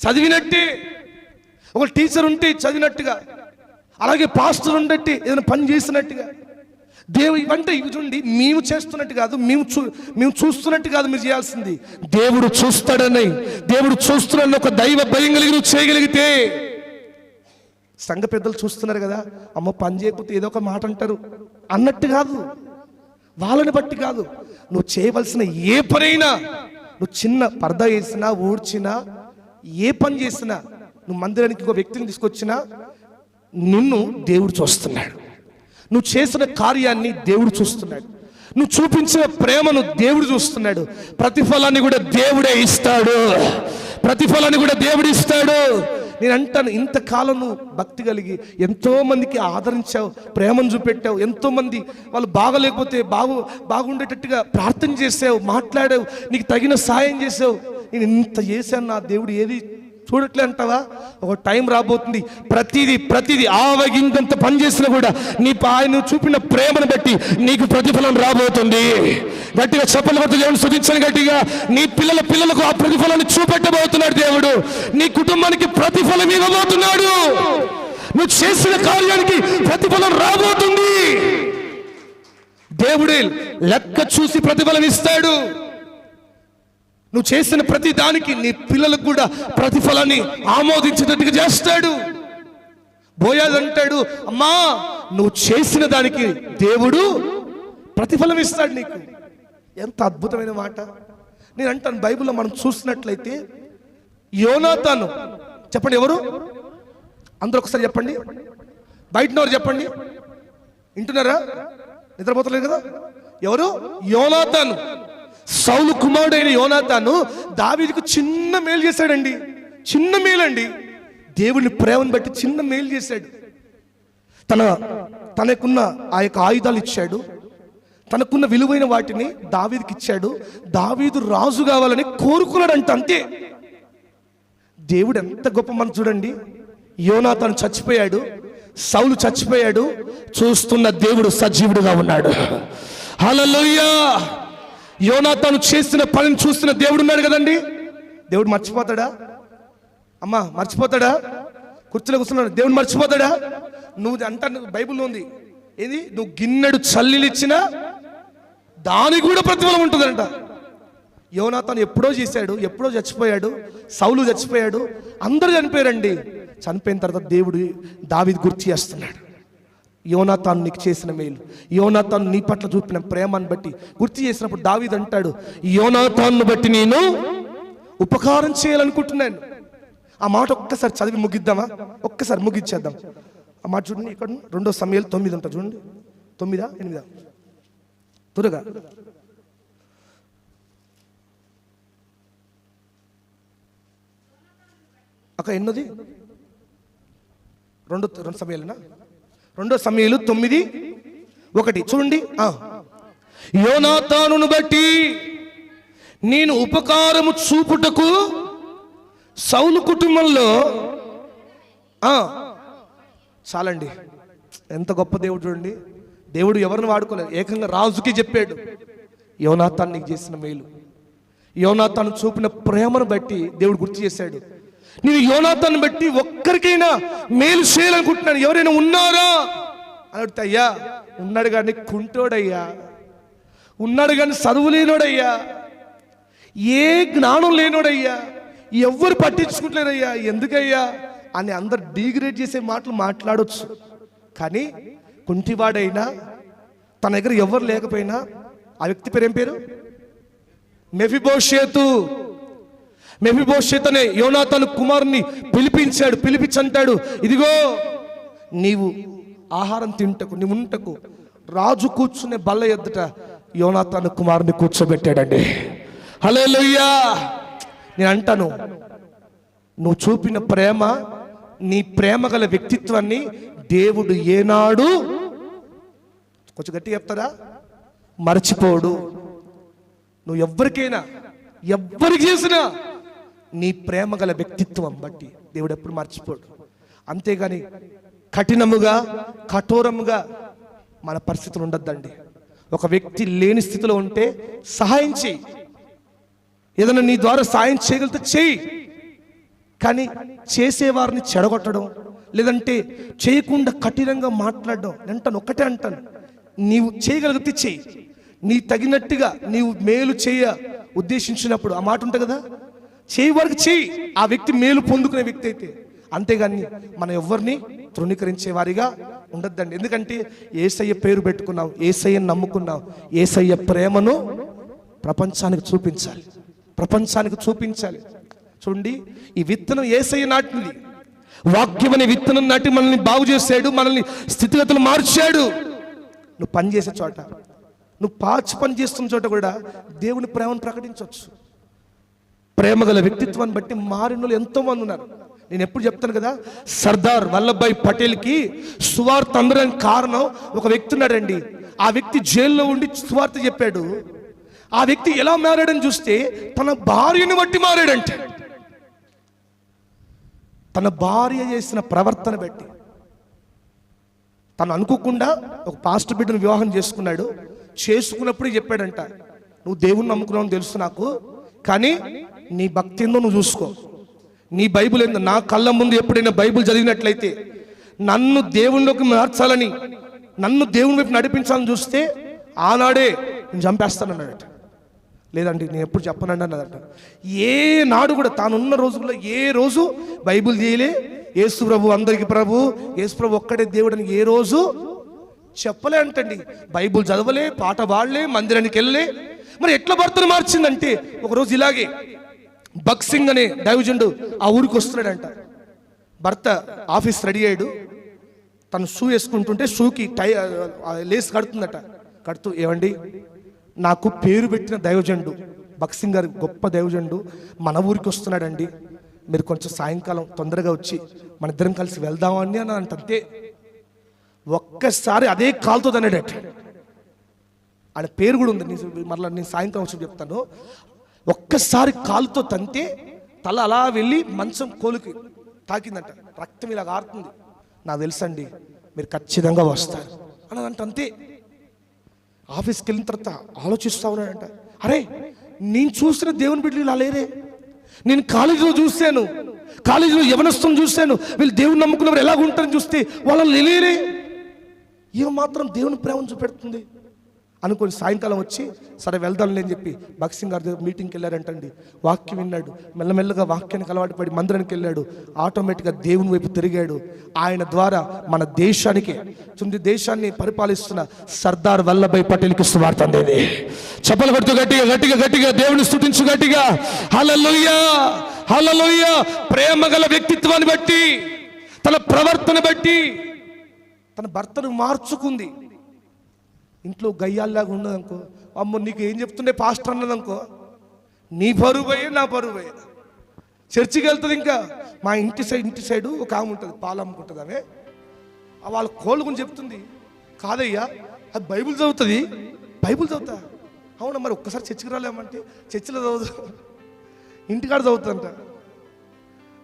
చదివినట్టే. ఒక టీచర్ ఉంటే చదివినట్టుగా, అలాగే పాస్టర్ ఉండట్టి ఏదైనా పని చేసినట్టుగా. ఇవంటే ఇవి చూడండి, మేము చేస్తున్నట్టు కాదు, మేము చూస్తున్నట్టు కాదు మీరు చేయాల్సింది. దేవుడు చూస్తాడని, దేవుడు చూస్తున్నాడని ఒక దైవ భయం కలిగి నువ్వు చేయగలిగితే. సంఘ పెద్దలు చూస్తున్నారు కదా, అమ్మ పని చేయకపోతే ఏదో ఒక మాట అంటారు అన్నట్టు కాదు, వాళ్ళని బట్టి కాదు. నువ్వు చేయవలసిన ఏ పనైనా, నువ్వు చిన్న పరదా వేసినా, ఊడ్చినా, ఏ పని చేసినా, నువ్వు మందిరానికి ఒక వ్యక్తిని తీసుకొచ్చినా నిన్ను దేవుడు చూస్తున్నాడు. నువ్వు చేసిన కార్యాన్ని దేవుడు చూస్తున్నాడు. నువ్వు చూపించిన ప్రేమను దేవుడు చూస్తున్నాడు. ప్రతిఫలాన్ని కూడా దేవుడే ఇస్తాడు. నేను అంటాను, ఇంతకాలం నువ్వు భక్తి కలిగి ఎంతో మందికి ఆదరించావు, ప్రేమను చూపెట్టావు, ఎంతో మంది వాళ్ళు బాగలేకపోతే బాగుండేటట్టుగా ప్రార్థన చేసావు, మాట్లాడావు, నీకు తగిన సాయం చేసావు. నేను ఇంత చేశాను, నా దేవుడు ఏది చూడట్లే అంటావా? ఒక టైం రాబోతుంది, ప్రతిదీ ఆవగిందంత పని చేసినా కూడా ఆయన చూపిన ప్రేమను బట్టి నీకు ప్రతిఫలం రాబోతుంది. గట్టిగా చెప్పలు కొట్టు, దేవుని స్తుతించండి గట్టిగా. నీ పిల్లలకు ఆ ప్రతిఫలాన్ని చూపెట్టబోతున్నాడు దేవుడు. నీ కుటుంబానికి ప్రతిఫలం ఇవ్వబోతున్నాడు. నువ్వు చేసిన కార్యానికి ప్రతిఫలం రాబోతుంది. దేవుడే లెక్క చూసి ప్రతిఫలం ఇస్తాడు. నువ్వు చేసిన ప్రతి దానికి నీ పిల్లలకు కూడా ప్రతిఫలాన్ని ఆమోదించేటట్టుగా చేస్తాడు. బోయాజు అంటాడు, అమ్మా నువ్వు చేసిన దానికి దేవుడు ప్రతిఫలం ఇస్తాడు నీకు. ఎంత అద్భుతమైన మాట. నేను అంటాను, బైబిల్లో మనం చూసినట్లయితే యోనాతాను, చెప్పండి ఎవరు? అందరూ ఒకసారి చెప్పండి, బయటనవారు చెప్పండి. వింటున్నారా? నిద్రపోతలేదు కదా? ఎవరు? యోనాతాను. సౌలు కుమారుడైన యోనాతాను దావీదుకు చిన్న మేలు చేశాడండి. చిన్న మేలండి. దేవుని ప్రేమను బట్టి చిన్న మేలు చేశాడు. తనకున్న ఆ యొక్క ఆయుధాలు ఇచ్చాడు, తనకున్న విలువైన వాటిని దావీదుకి ఇచ్చాడు. దావీదు రాజు కావాలని కోరుకున్నాడంట, అంతే. దేవుడు ఎంత గొప్ప మనం చూడండి. యోనాతాను చచ్చిపోయాడు, సౌలు చచ్చిపోయాడు, చూస్తున్న దేవుడు సజీవుడుగా ఉన్నాడు. హల్లెలూయా. యోనాతాను చేసిన పనిని చూస్తున్న దేవుడు ఉన్నాడు కదండి. దేవుడు మర్చిపోతాడా? అమ్మా మర్చిపోతాడా? కుర్చీలో కూర్చున్నాడు, దేవుడు మర్చిపోతాడా? నువ్వు అంటా, బైబిల్లో ఉంది ఏది, నువ్వు గిన్నెడు చల్లీలు ఇచ్చినా దానికి కూడా ప్రతిఫలం ఉంటుందంట. యోనాతాను ఎప్పుడో చేశాడు, ఎప్పుడో చచ్చిపోయాడు, సౌలు చచ్చిపోయాడు, అందరూ చనిపోయారండి. చనిపోయిన తర్వాత దేవుడు దావీదు గుర్తు చేస్తున్నాడు. యోనాతాను నీకు చేసిన మేలు, యోనాతాను నీ పట్ల చూపిన ప్రేమను బట్టి గుర్తు చేసినప్పుడు దావీదు అంటాడు, యోనాతాను బట్టి నేను ఉపకారం చేయాలనుకుంటున్నాను. ఆ మాట ఒక్కసారి చదివి ముగిద్దామా? ఒక్కసారి ముగిచ్చేద్దాం ఆ మాట. చూడండి ఇక్కడ 2 సమూయేలు 9 ఉంటా చూడండి. 9, 8 త్వరగా. అక్క ఎన్నోది? 2 సమూయేలునా? 2 సమూయేలు 9:1 చూడండి. యోనాతానును బట్టి నేను ఉపకారము చూపుటకు సౌలు కుటుంబంలో చాలండి. ఎంత గొప్ప దేవుడు చూడండి. దేవుడు ఎవరిని వాడుకోలేదు, ఏకంగా రాజుకి చెప్పాడు, యోనాతాను నీకు చేసిన మేలు, యోనాతాను చూపిన ప్రేమను బట్టి దేవుడు గుర్తు చేశాడు. నేను యోనాతాను బట్టి ఒక్కరికైనా మేలు చేయాలనుకుంటున్నాను, ఎవరైనా ఉన్నారా అని అడిగితే, అయ్యా ఉన్నాడు కానీ కుంటోడయ్యా, ఉన్నాడు కానీ చదువు లేనోడయ్యా, ఏ జ్ఞానం లేనోడయ్యా, ఎవ్వరు పట్టించుకుంటలేరయ్యా, ఎందుకయ్యా అని అందరు డిగ్రేడ్ చేసే మాటలు మాట్లాడొచ్చు. కానీ కుంటివాడైనా, తన దగ్గర ఎవరు లేకపోయినా, ఆ వ్యక్తి పేరు ఏం పేరు? మెఫీబోషెతు. మెఫీబోషెతు అనే యోనాతాను కుమారుని పిలిపించాడు. పిలిపించంటాడు, ఇదిగో నీవు ఆహారం తింటకు, నీవు ఉంటకు రాజు కూర్చునే బల్ల ఎదుట యోనాతాను కుమారుని కూర్చోబెట్టాడండి. హల్లెలూయా. నేను అంటాను, నువ్వు చూపిన ప్రేమ, నీ ప్రేమ గల వ్యక్తిత్వాన్ని దేవుడు ఏనాడు, కొంచెం గట్టిగా చెప్తారా, మర్చిపోడు. నువ్వు ఎవరికైనా, ఎవరికి చేసినా నీ ప్రేమ గల వ్యక్తిత్వం బట్టి దేవుడు ఎప్పుడు మర్చిపోడు. అంతేగాని కఠినముగా కఠోరముగా మన పరిస్థితులు ఉండద్దండి. ఒక వ్యక్తి లేని స్థితిలో ఉంటే సహాయం చేయి, ఏదైనా నీ ద్వారా సాయం చేయగలిగితే చేయి. కానీ చేసేవారిని చెడగొట్టడం, లేదంటే చేయకుండా కఠినంగా మాట్లాడడం అంటాను. ఒక్కటే అంటాను, నీవు చేయగలిగితే చేయి. నీ తగినట్టుగా నీవు మేలు చేయ ఉద్దేశించినప్పుడు ఆ మాట ఉంటుంది కదా, చేయి వారికి చేయి, ఆ వ్యక్తి మేలు పొందుకునే వ్యక్తి అయితే. అంతేగాని మనం ఎవరిని తృణీకరించే వారిగా ఉండద్దండి. ఎందుకంటే యేసయ్య పేరు పెట్టుకున్నాం, యేసయ్యను నమ్ముకున్నాం, యేసయ్య ప్రేమను ప్రపంచానికి చూపించాలి, ప్రపంచానికి చూపించాలి. చూడండి, ఈ విత్తనం యేసయ్య నాటింది. వాక్యం అనే విత్తనం నాటి మనల్ని బాగు చేశాడు, మనల్ని స్థితిగతులు మార్చాడు. నువ్వు పని చేసే చోట, నువ్వు పని చేస్తున్న చోట కూడా దేవుని ప్రేమను ప్రకటించవచ్చు. ప్రేమ గల వ్యక్తిత్వాన్ని బట్టి మారిన వాళ్ళు ఎంతో మంది ఉన్నారు. నేను ఎప్పుడు చెప్తాను కదా, సర్దార్ వల్లభాయ్ పటేల్కి సువార్త అందడానికి కారణం ఒక వ్యక్తి ఉన్నాడండి. ఆ వ్యక్తి జైల్లో ఉండి సువార్త చెప్పాడు. ఆ వ్యక్తి ఎలా మారాడని చూస్తే తన భార్యని బట్టి మారాడంట. తన భార్య చేసిన ప్రవర్తన బట్టి. తను అనుకోకుండా ఒక పాస్టర్ బిడ్డను వివాహం చేసుకున్నాడు. చేసుకున్నప్పుడే చెప్పాడంట, నువ్వు దేవుణ్ణి నమ్ముకున్నావు తెలుసు నాకు, కానీ నీ భక్తి ఏందో నువ్వు చూసుకో, నీ బైబిల్ ఏందో. నా కళ్ళ ముందు ఎప్పుడైనా బైబిల్ చదివినట్లయితే నన్ను దేవునిలోకి మార్చాలని, నన్ను దేవుని వైపు నడిపించాలని చూస్తే ఆనాడే నేను చంపేస్తానన్నాడట. లేదండి నేను ఎప్పుడు చెప్పనండి అన్నదట. ఏ నాడు కూడా తానున్న రోజుల్లో ఏ రోజు బైబిల్ చేయలే, యేసు ప్రభు అందరికి ప్రభు, యేసు ప్రభు ఒక్కడే దేవుడు అని ఏ రోజు చెప్పలే అంటండి. బైబిల్ చదవలే, పాట పాడలే, మందిరానికి వెళ్ళలే. మరి ఎట్లా భర్తను మార్చిందంటే, ఒకరోజు ఇలాగే బక్సింగ్ అనే దైవజనుడు ఆ ఊరికి వస్తున్నాడంట. భర్త ఆఫీస్ రెడీ అయ్యాడు, తను షూ వేసుకుంటుంటే షూకి లేస్ కడుతుందట. కడుతూ, ఏమండి నాకు పేరు పెట్టిన దైవజనుడు బక్సింగ్ గారు, గొప్ప దైవజనుడు మన ఊరికి వస్తున్నాడండి, మీరు కొంచెం సాయంకాలం తొందరగా వచ్చి మన ఇద్దరం కలిసి వెళ్దామని అని అంతే. ఒక్కసారి అదే కాలుతో తన్నాడట. ఆయన పేరు కూడా ఉంది, మరలా నేను సాయంకాలం వచ్చి చెప్తాను. ఒక్కసారి కాలుతో తంతే తల అలా వెళ్ళి మంచం కోలుకి తాకిందంట. రక్తం ఇలా ఆరుతుంది. నాకు తెలుసండి మీరు ఖచ్చితంగా వస్తారు అని అంతే. ఆఫీస్కి వెళ్ళిన తర్వాత ఆలోచిస్తా ఉన్నాడంట, అరే నేను చూసిన దేవుని బిడ్డలు ఇలా లేరే, నేను కాలేజీలో చూశాను, కాలేజీలో యవనస్తులను చూశాను, వీళ్ళు దేవుని నమ్ముకున్నవారు ఎలాగ ఉంటారని చూస్తే వాళ్ళని లేరే, ఏం మాత్రం దేవుని ప్రేమను చూపెడుతుంది అనుకొని సాయంకాలం వచ్చి సరే వెళ్దాంలే అని చెప్పి బక్సింగ్ గారి దగ్గర మీటింగ్కి వెళ్ళారంటండి. వాక్యం విన్నాడు, మెల్లమెల్లగా వాక్యానికి అలవాటు పడి మందిరానికి వెళ్ళాడు. ఆటోమేటిక్గా దేవుని వైపు తిరిగాడు. ఆయన ద్వారా మన దేశానికి, దేశాన్ని పరిపాలిస్తున్న సర్దార్ వల్లభాయ్ పటేల్కి సువార్త అందేది. చప్పలు కొడుతూ గట్టిగా గట్టిగా గట్టిగా దేవుని స్తుతించు గట్టిగా. హల్లెలూయా హల్లెలూయా. ప్రేమ గల వ్యక్తిత్వాన్ని బట్టి, తన ప్రవర్తన బట్టి తన భర్తను మార్చుకుంది. ఇంట్లో గయ్యాల్లాగా ఉన్నదనుకో, అమ్మో నీకు ఏం చెప్తుండే పాస్టర్ అన్నదనుకో, నీ బరువయ్యే నా బరువయ్యే. చర్చికి వెళ్తుంది. ఇంకా మా ఇంటి సైడు ఒక ఆమె ఉంటుంది, పాలు అమ్ముకుంటుంది. ఆమె వాళ్ళ కోళ్ళ గురించి చెప్తుంది. కాదయ్యా అది బైబిల్ చదువుతుంది. బైబిల్ చదువుతా? అవునా, మరి ఒక్కసారి చర్చికి రాలేమంటే చర్చిలో చదువుతా, ఇంటికాడ చదువుతుందంట.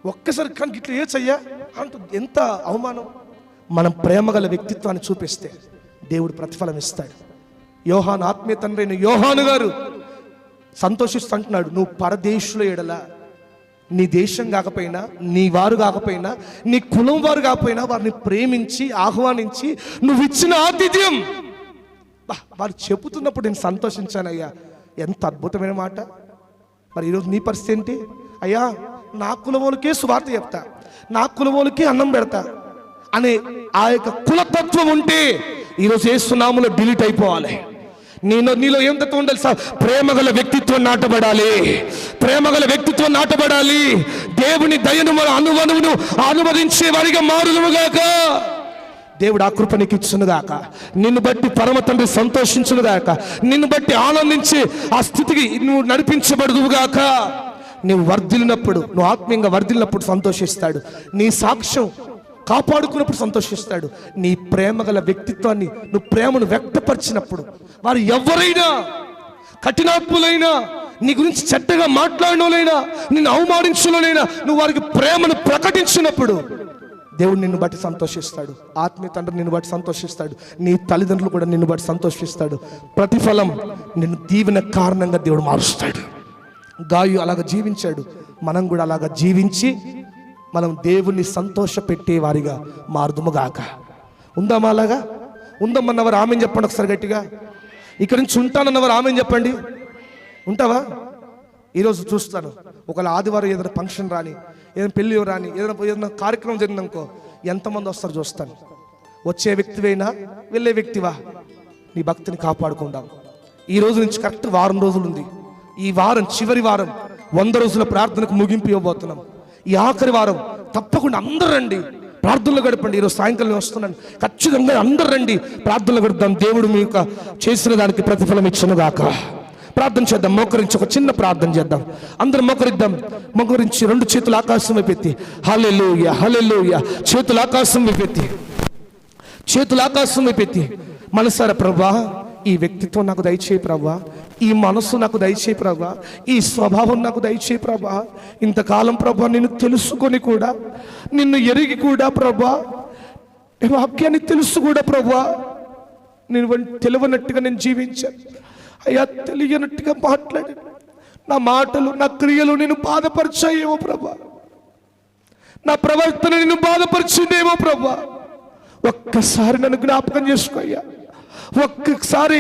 ఒక్కసారి కానీ ఇట్లా ఏ చెయ్యా అంటుంది. ఎంత అవమానం. మనం ప్రేమ గల వ్యక్తిత్వాన్ని చూపిస్తే దేవుడు ప్రతిఫలం ఇస్తాడు. యోహాను ఆత్మీయ తండ్రి అయిన యోహాను గారు సంతోషిస్తూ అంటున్నాడు, నువ్వు పరదేశుల ఎడల, నీ దేశం కాకపోయినా, నీ వారు కాకపోయినా, నీ కులం వారు కాకపోయినా వారిని ప్రేమించి ఆహ్వానించి నువ్వు ఇచ్చిన ఆతిథ్యం, వారు చెబుతున్నప్పుడు నేను సంతోషించానయ్యా. ఎంత అద్భుతమైన మాట. మరి ఈరోజు నీ పరిస్థితి ఏంటి? అయ్యా నా కులవోలకే సువార్త చెప్తా, నా కులవోలకే అన్నం పెడతా అనే ఆ యొక్క కులతత్వం ఉంటే ఈరోజు యేసు నామములో డిలీట్ అయిపోవాలి. నీలో ఏం తత్వం ఉండాలి? ప్రేమగల వ్యక్తిత్వం నాటబడాలి, ప్రేమగల వ్యక్తిత్వం నాటబడాలి. దేవుని దయను అనువనువును అనుమతించే వారిగా మారుదుముగాక. దేవుడు ఆ కృప నీకు ఇచ్చునుగాక. నిన్ను బట్టి పరమ తండ్రి సంతోషించునుగాక. నిన్ను బట్టి ఆనందించి ఆ స్థితికి నువ్వు నడిపించబడుదువుగాక. నువ్వు వర్ధిల్లినప్పుడు, నువ్వు ఆత్మీయంగా వర్ధిల్లినప్పుడు సంతోషిస్తాడు. నీ సాక్ష్యం కాపాడుకున్నప్పుడు సంతోషిస్తాడు. నీ ప్రేమగల వ్యక్తిత్వాన్ని, నువ్వు ప్రేమను వ్యక్తపరిచినప్పుడు, వారు ఎవరైనా కఠినాత్ములైనా, నీ గురించి చెడ్డగా మాట్లాడినోలైనా, నిన్ను అవమానించులోనైనా, నువ్వు వారికి ప్రేమను ప్రకటించినప్పుడు దేవుడు నిన్ను బట్టి సంతోషిస్తాడు. ఆత్మీయ తండ్రి నిన్ను బట్టి సంతోషిస్తాడు. నీ తల్లిదండ్రులు కూడా నిన్ను బట్టి సంతోషిస్తాడు. ప్రతిఫలం నిన్ను దీవెన కారణంగా దేవుడు మారుస్తాడు. గాయు అలాగ జీవించాడు. మనం కూడా అలాగ జీవించి మనం దేవుణ్ణి సంతోష పెట్టే వారిగా మారుదుముగాక. ఉందామా అలాగా? ఉందామన్నవారు ఆమెను చెప్పండి ఒకసారి గట్టిగా. ఇక్కడి నుంచి ఉంటానన్నవారు ఆమెను చెప్పండి. ఉంటావా? ఈరోజు చూస్తాను, ఒకవేళ ఆదివారం ఏదైనా ఫంక్షన్ రాని, ఏదైనా పెళ్ళి రాని, ఏదైనా కార్యక్రమం జరిగిందనుకో, ఎంతమంది వస్తారు చూస్తాను. వచ్చే వ్యక్తివైనా వెళ్ళే వ్యక్తివా, నీ భక్తిని కాపాడుకుందాం. ఈ రోజు నుంచి కరెక్ట్ వారం రోజులు ఉంది. ఈ వారం చివరి వారం 100 రోజుల ప్రార్థనకు ముగింపు ఇవ్వబోతున్నాం. ఈ ఆఖరి వారం తప్పకుండా అందరూ రండి, ప్రార్థనలు గడపండి. ఈరోజు సాయంకాలం వస్తున్నాను, ఖచ్చితంగా అందరూ రండి, ప్రార్థనలు గడుపుదాం. దేవుడు మీకు చేసిన దానికి ప్రతిఫలం ఇచ్చునుగాక. ప్రార్థన చేద్దాం. మోకరించి ఒక చిన్న ప్రార్థన చేద్దాం. అందరం మోకరిద్దాం. మోకరించి 2 చేతులు ఆకాశం వైపెత్తి హల్లెలూయా హల్లెలూయా. చేతులు ఆకాశం వైపెత్తి, చేతులు ఆకాశం వైపెత్తి మనసారా, ప్రభా ఈ వ్యక్తిత్వం నాకు దయచేయి ప్రభా, ఈ మనసు నాకు దయచేయి ప్రభా, ఈ స్వభావం నాకు దయచేయి ప్రభా. ఇంతకాలం ప్రభా నిన్ను తెలుసుకొని కూడా, నిన్ను ఎరిగి కూడా ప్రభా, వాక్యాన్ని తెలుసు కూడా ప్రభా, నేను తెలియనట్టుగా నేను జీవించాను అయ్యా, తెలియనట్టుగా మాట్లాడాను. నా మాటలు నా క్రియలు నేను బాధపరిచాయేమో ప్రభా, నా ప్రవర్తన నేను బాధపరిచిందేమో ప్రభా. ఒక్కసారి నన్ను జ్ఞాపకం చేసుకో అయ్యా, ఒక్కసారి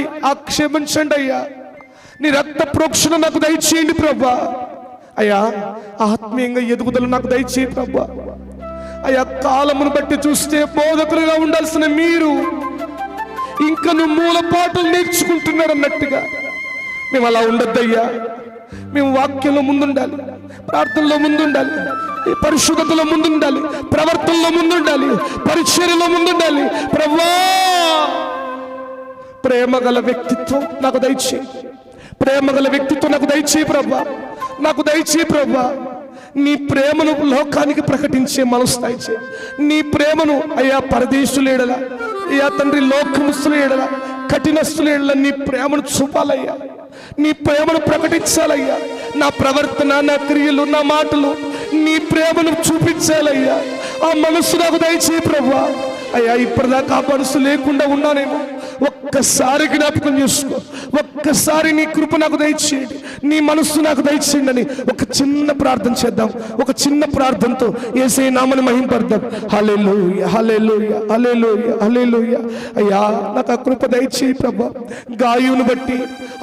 క్షమించండి అయ్యా. నీ రక్త ప్రోక్షణ నాకు దయచేయండి ప్రభా. అయ్యా ఆత్మీయంగా ఎదుగుదల నాకు దయచేయి ప్రభా. అయ్యా కాలమును బట్టి చూస్తే బోధకులుగా ఉండాల్సిన మీరు ఇంకా నువ్వు మూలపాటలు నేర్చుకుంటున్నారు అన్నట్టుగా మేము అలా ఉండొద్దయ్యా. మేము వాక్యంలో ముందుండాలి, ప్రార్థనలో ముందుండాలి, పరిశుద్ధతలో ముందుండాలి, ప్రవర్తనలో ముందుండాలి, పరిచర్యలో ముందుండాలి ప్రభా. ప్రేమ గల వ్యక్తిత్వం నాకు దయచేయి, ప్రేమ గల వ్యక్తిత్వం నాకు దయచేయి ప్రభా, నాకు దయచేయి ప్రభా. నీ ప్రేమను లోకానికి ప్రకటించే మనసు దయచేయి. నీ ప్రేమను అయ్యా పరదేశుల ఎడల, అయ్యా తండ్రి లోకముస్తుల ఎడల, కఠినస్తుల ఎడల నీ ప్రేమను చూపాలయ్యా, నీ ప్రేమను ప్రకటించాలయ్యా. నా ప్రవర్తన, నా క్రియలు, నా మాటలు నీ ప్రేమను చూపించాలయ్యా. ఆ మనస్సు నాకు దయచేయి ప్రభా. అయ్యా ఇప్పటిదాకా ఆ మనసు లేకుండా ఉన్నానేమో, ఒక్కసారి జ్ఞాపకం చేసుకో, ఒక్కసారి నీ కృప నాకు దయచేయండి, నీ మనస్సు నాకు దయచేయండి అని ఒక చిన్న ప్రార్థన చేద్దాం. ఒక చిన్న ప్రార్థనతో యేసయ్య నామమును మహింపడదాం. హల్లెలూయా హల్లెలూయా హల్లెలూయా హల్లెలూయా. అయ్యా నాకు ఆ కృప దయచేయి ప్రభా. గాయువును బట్టి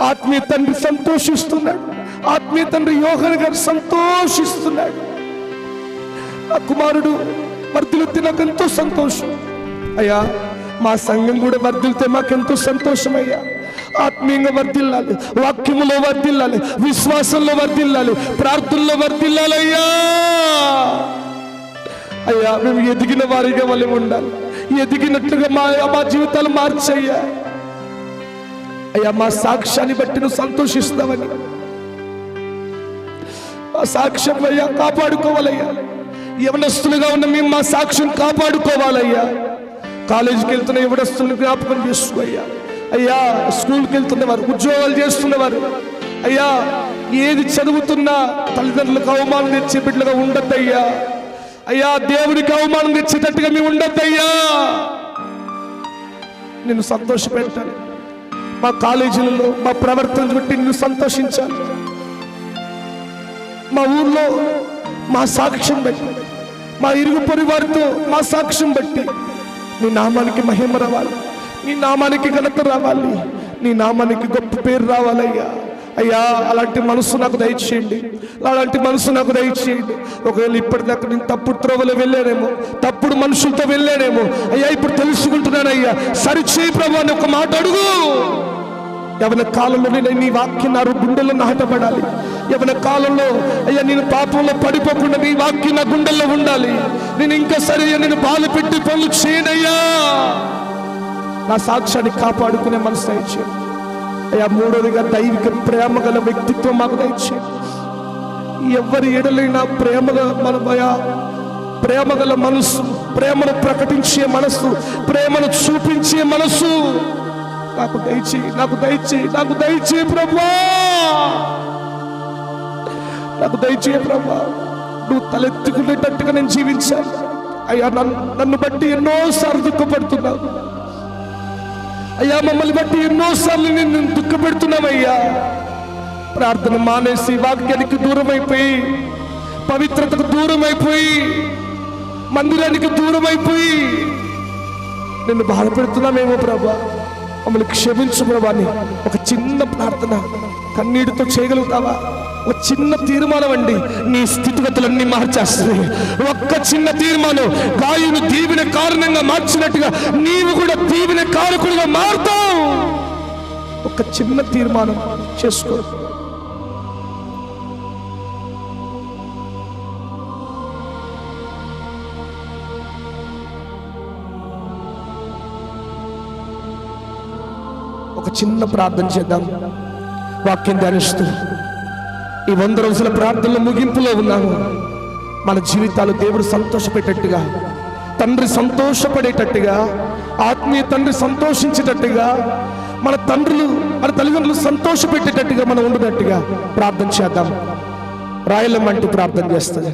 ఆత్మీయ తండ్రి సంతోషిస్తున్నాడు, ఆత్మీయ తండ్రి యోహాను గారు సంతోషిస్తున్నాడు. ఆ కుమారుడు వర్ధిల్లితే నాకు ఎంతో సంతోషం అయ్యా. మా సంఘం కూడా వర్ధిల్లితే మాకెంతో సంతోషం అయ్యా. ఆత్మీయంగా వర్ధిల్లాలి, వాక్యములో వర్ధిల్లాలి, విశ్వాసంలో వర్ధిల్లాలి, ప్రార్థనలో వర్ధిల్లాలి అయ్యా. అయ్యా మేము ఎదిగిన వారిగా వాళ్ళే ఉండాలి, ఎదిగినట్లుగా మా జీవితాలు మార్చయ్యా. అయ్యా మా సాక్ష్యాన్ని బట్టి నువ్వు సంతోషిస్తావని, మా సాక్ష్యం అయ్యా కాపాడుకోవాలయ్యా. యవనస్తులుగా ఉన్న మేము మా సాక్ష్యం కాపాడుకోవాలయ్యా. కాలేజీకి వెళ్తున్న యవనస్తులను జ్ఞాపకం చేసుకో అయ్యా. అయ్యా స్కూల్కి వెళ్తున్నవారు, ఉద్యోగాలు చేస్తున్నవారు అయ్యా, ఏది చదువుతున్నా తల్లిదండ్రులకు అవమానం తెచ్చే బిడ్డలుగా ఉండద్దయ్యా. అయ్యా దేవుడికి అవమానం తెచ్చేటట్టుగా మేము ఉండద్దయ్యా. నిన్ను సంతోషపెట్టాలి, మా కాలేజీలలో మా ప్రవర్తన బట్టి నిన్ను సంతోషించాలి. మా ఊర్లో మా సాక్ష్యం బట్టి, మా ఇరుగు పొరి వారితో మా సాక్ష్యం బట్టి నీ నామానికి మహిమ రావాలి, నీ నామానికి ఘనత రావాలి, నీ నామానికి గొప్ప పేరు రావాలయ్యా. అయ్యా అలాంటి మనసు నాకు దయచేయండి, అలాంటి మనసు నాకు దయచేయండి. ఒకవేళ ఇప్పటిదాకా నేను తప్పుడు త్రోవలో వెళ్ళానేమో, తప్పుడు మనుషులతో వెళ్ళానేమో అయ్యా, ఇప్పుడు తెలుసుకుంటున్నానయ్యా. సరిచేయి ప్రభు అని ఒక మాట అడుగు. యవన కాలంలో నేను నీ వాక్యం నా గుండెల్లో నాటబడాలి. యవన కాలంలో అయ్యా నేను పాపంలో పడిపోకుండా నీ వాక్యం నా గుండెల్లో ఉండాలి. నేను ఇంకా సరే నేను బాధ పెట్టి పనులు చేయనయ్యా. నా సాక్ష్యాన్ని కాపాడుకునే మనసు దయచేయండి అయ్యా. మూడోదిగా దైవిక ప్రేమ గల వ్యక్తిత్వం మాకు దయచేయండి. ఎవరి ఎడలైనా ప్రేమగా మనమయ్యా, ప్రేమ గల మనసు, ప్రేమను ప్రకటించే మనసు, ప్రేమను చూపించే మనసు నాకు దయచేయి, నాకు దయచేయి, నాకు దయచేయి ప్రభా, నాకు దయచేయి ప్రభా. నువ్వు తలెత్తుకునేటట్టుగా నేను జీవించాలి అయ్యా నన్ను బట్టి ఎన్నోసార్లు దుఃఖపడుతున్నావు అయ్యా, మమ్మల్ని బట్టి ఎన్నోసార్లు నేను దుఃఖపెడుతున్నామయ్యా. ప్రార్థన మానేసి వాక్యానికి దూరం అయిపోయి, పవిత్రతకు దూరం అయిపోయి, మందిరానికి దూరం అయిపోయి నిన్ను బాధపెడుతున్నామేమో ప్రభా. మమ్మల్ని క్షమించు ప్రభా అని ఒక చిన్న ప్రార్థన కన్నీటితో చేయగలుగుతావా? ఒక చిన్న తీర్మానం అండి నీ స్థితిగతులన్నీ మార్చేస్తుంది. ఒక్క చిన్న తీర్మానం గాయను దీవెన కారణంగా మార్చినట్టుగా నీవు కూడా దీవెన కారకుడిగా మారుతావు. ఒక చిన్న తీర్మానం చేసుకో. ఒక చిన్న ప్రార్థన చేద్దాం. వాక్యం ధ్యానిస్తూ ఈ 100 రోజుల ప్రార్థనల ముగింపులో ఉన్నాము. మన జీవితాలు దేవుడు సంతోషపెట్టేట్టుగా, తండ్రి సంతోషపడేటట్టుగా, ఆత్మీయ తండ్రి సంతోషించేటట్టుగా, మన తండ్రులు మన తల్లిదండ్రులు సంతోషపెట్టేటట్టుగా మనం ఉండేటట్టుగా ప్రార్థన చేద్దాం. రాయలమ్మంటూ ప్రార్థన చేస్తుంది.